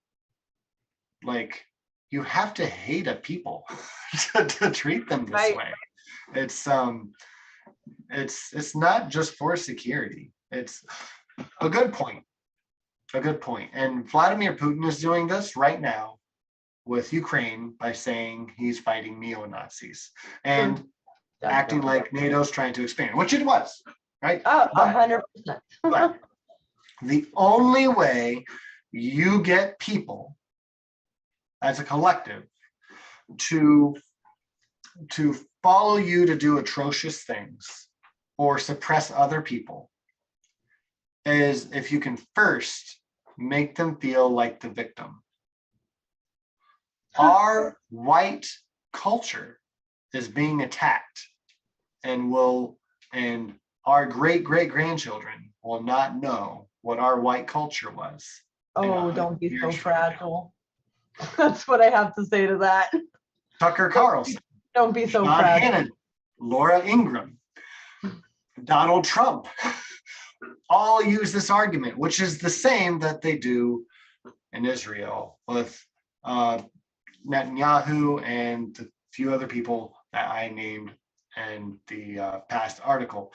Like, you have to hate a people to treat them this way. It's not just for security. It's a good point. And Vladimir Putin is doing this right now with Ukraine by saying he's fighting neo-Nazis and acting like NATO's trying to expand, which it was, right? 100%. But the only way you get people as a collective to follow you to do atrocious things or suppress other people is if you can first make them feel like the victim. Our white culture is being attacked, and our great-great-grandchildren will not know what our white culture was. Oh, don't be so fragile. That's what I have to say to that. Tucker Carlson, Don't be so John fragile. Hannon, Laura Ingraham, Donald Trump, all use this argument, which is the same that they do in Israel with Netanyahu and the few other people that I named in the past article.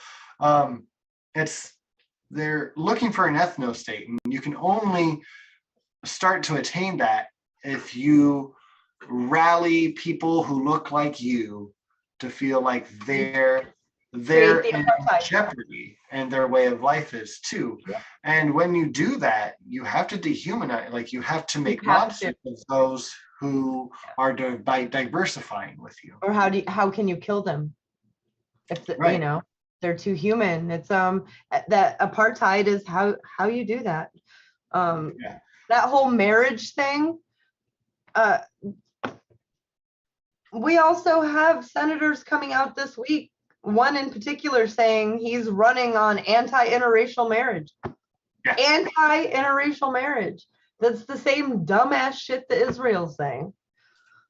They're looking for an ethno state, and you can only start to attain that if you rally people who look like you to feel like they're in jeopardy, and their way of life is too. Yeah. And when you do that, you have to dehumanize, like you have to make monsters of those who are by diversifying with you. Or how can you kill them if Right. they're too human? It's that apartheid is how you do that. Yeah. That whole marriage thing. We also have senators coming out this week, one in particular saying he's running on anti-interracial marriage. Yeah. Anti-interracial marriage. That's the same dumbass shit that Israel's saying.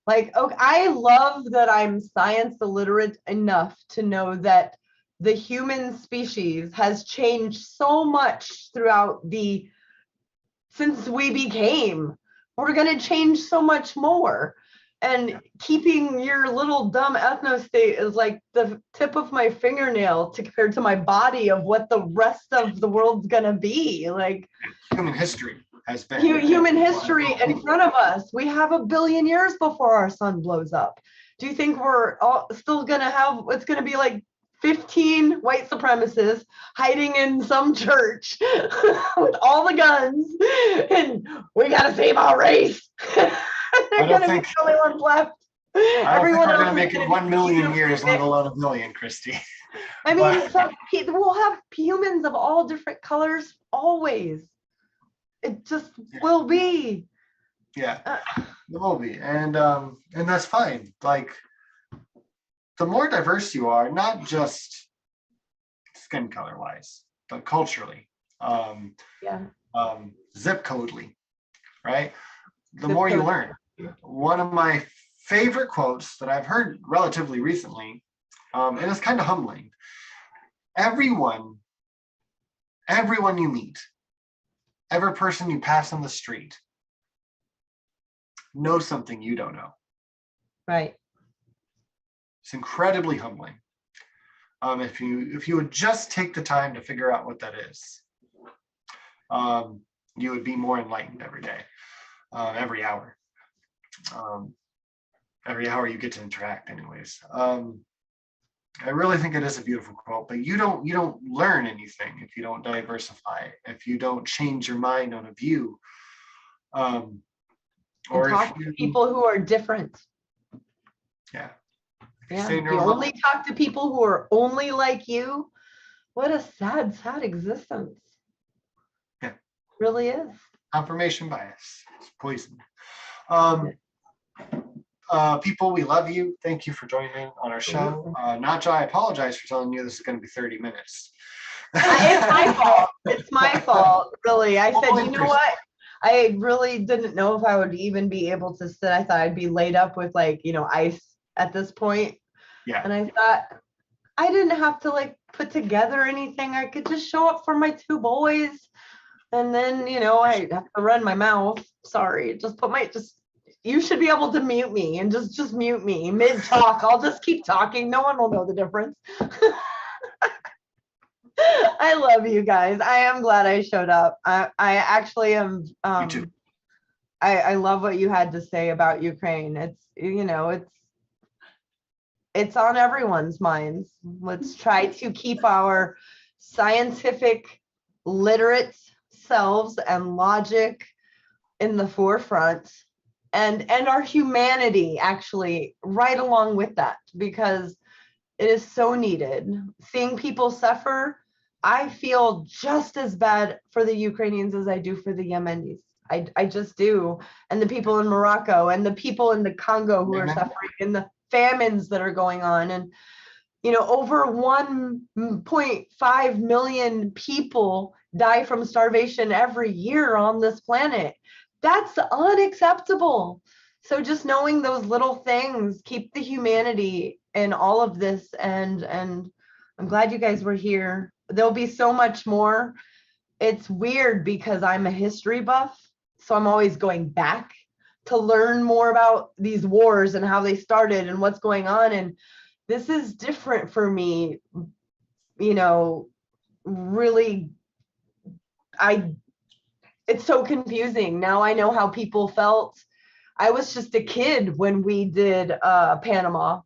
Like, okay, I love that I'm science illiterate enough to know that the human species has changed so much since we became. We're going to change so much more. And keeping your little dumb ethno state is like the tip of my fingernail compared to my body of what the rest of the world's going to be. Like, human history has been human history in front of us. We have 1 billion years before our sun blows up. Do you think we're still going to have, it's going to be like 15 white supremacists hiding in some church with all the guns, and we got to save our race? They're going to be the only ones left. I don't think we're going to make it 1 million years, let alone 1 million, Christy. I mean, we'll have humans of all different colors always. It just will be. Yeah, it will be, and that's fine. Like, the more diverse you are, not just skin color wise, but culturally, zip codely, right? The more you learn. One of my favorite quotes that I've heard relatively recently, and it's kind of humbling. Everyone you meet, every person you pass on the street knows something you don't know. Right. It's incredibly humbling. If you would just take the time to figure out what that is, you would be more enlightened every day, every hour. Every hour you get to interact, anyways. I really think it is a beautiful quote, but you don't learn anything if you don't diversify, if you don't change your mind on a view, or talk to people who are different. Yeah. Yeah. You only talk to people who are only like you. What a sad, sad existence. Yeah. It really is. Confirmation bias. It's poison. People, we love you. Thank you for joining on our show. Nacho, I apologize for telling you this is going to be 30 minutes. It's my fault. It's my fault, really. I said, you know what? I really didn't know if I would even be able to sit. I thought I'd be laid up with ice at this point. Yeah. And I thought I didn't have to put together anything. I could just show up for my 2 boys. And then, I have to run my mouth. Sorry. You should be able to mute me and just mute me mid talk. I'll just keep talking. No one will know the difference. I love you guys. I am glad I showed up. I actually am. Me too. I love what you had to say about Ukraine. It's on everyone's minds. Let's try to keep our scientific, literate selves and logic in the forefront, and our humanity actually right along with that, because It is so needed. Seeing people suffer, I feel just as bad for the Ukrainians as I do for the Yemenis. I just do. And the people in Morocco and the people in the Congo who are suffering and the famines that are going on. And, you know, over 1.5 million people die from starvation every year on this planet. That's unacceptable. So just knowing those little things keep the humanity in all of this. And I'm glad you guys were here. There'll be so much more. It's weird because I'm a history buff, so I'm always going back to learn more about these wars and how they started and what's going on. And this is different for me, you know, really. It's so confusing. Now I know how people felt. I was just a kid when we did Panama.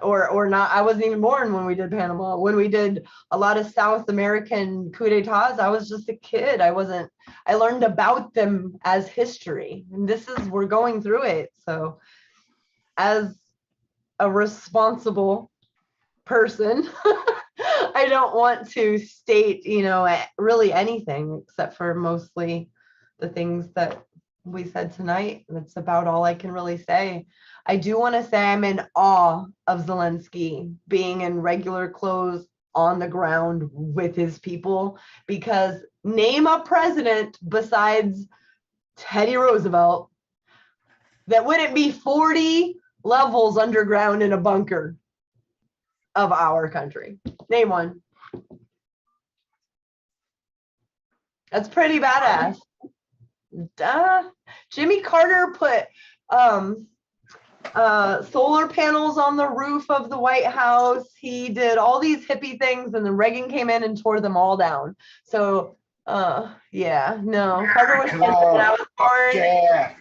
Or not, I wasn't even born when we did Panama. When we did a lot of South American coup d'etats, I was just a kid. I learned about them as history. And we're going through it. So as a responsible person, I don't want to state, you know, really anything except for mostly the things that we said tonight. That's about all I can really say. I do want to say I'm in awe of Zelensky being in regular clothes on the ground with his people, because name a president besides Teddy Roosevelt that wouldn't be 40 levels underground in a bunker of our country. Name one. That's pretty badass. Jimmy Carter put solar panels on the roof of the White House. He did all these hippie things, and then Reagan came in and tore them all down. So yeah, no, Carter was when I was born. Yeah.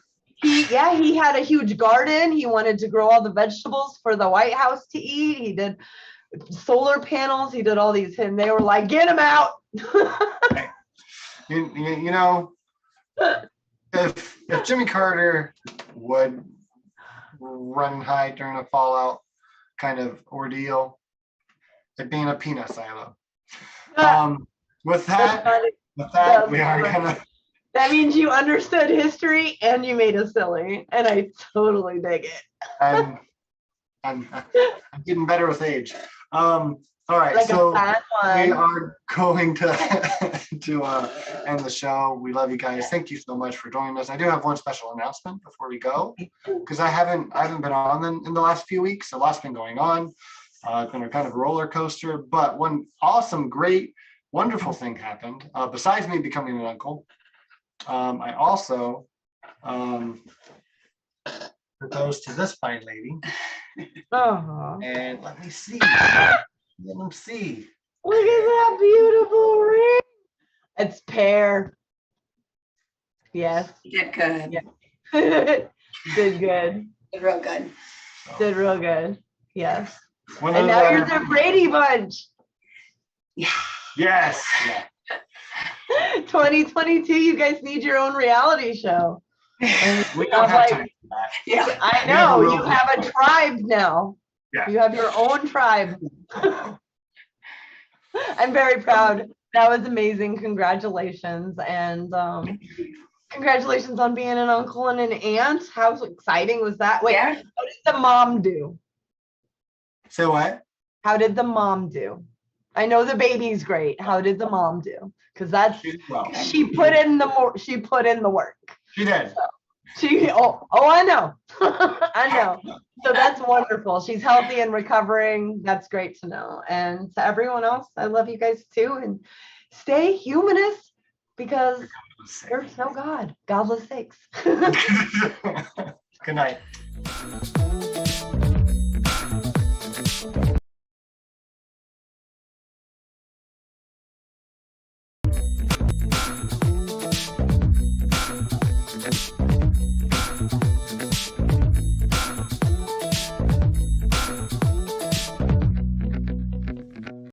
He had a huge garden. He wanted to grow all the vegetables for the White House to eat. He did solar panels. He did all these, and they were like, get him out. You know, if Jimmy Carter would run high during a fallout kind of ordeal, it'd be in a peanut silo. With that, we are gonna. That means you understood history and you made us silly, and I totally dig it. I'm getting better with age. All right, like so we are going to end the show. We love you guys. Thank you so much for joining us. I do have one special announcement before we go, because I haven't been on them in the last few weeks. A lot's been going on. It's been a kind of roller coaster, but one awesome, great, wonderful thing happened. Besides me becoming an uncle, I also proposed to this fine lady. And let me see. Let them see. Look at that beautiful ring. It's pear. Yes. You did good. Yeah. Did good. Did real good. Did real good. Yes. And now you're the Brady Bunch. Yeah. Yes. Yeah. 2022, you guys need your own reality show. We don't have time for that. Yeah. I know. You have a tribe now. Yeah. You have your own tribe. I'm very proud. That was amazing. Congratulations. And congratulations on being an uncle and an aunt. How exciting was that? Wait, Yeah. How did the mom do? So what? How did the mom do? I know the baby's great. How did the mom do? Because that's she put in the work. She did. So, I know. I know. So that's wonderful. She's healthy and recovering. That's great to know. And to everyone else, I love you guys too. And stay humanist, because there's no God. Godless sakes. Good night.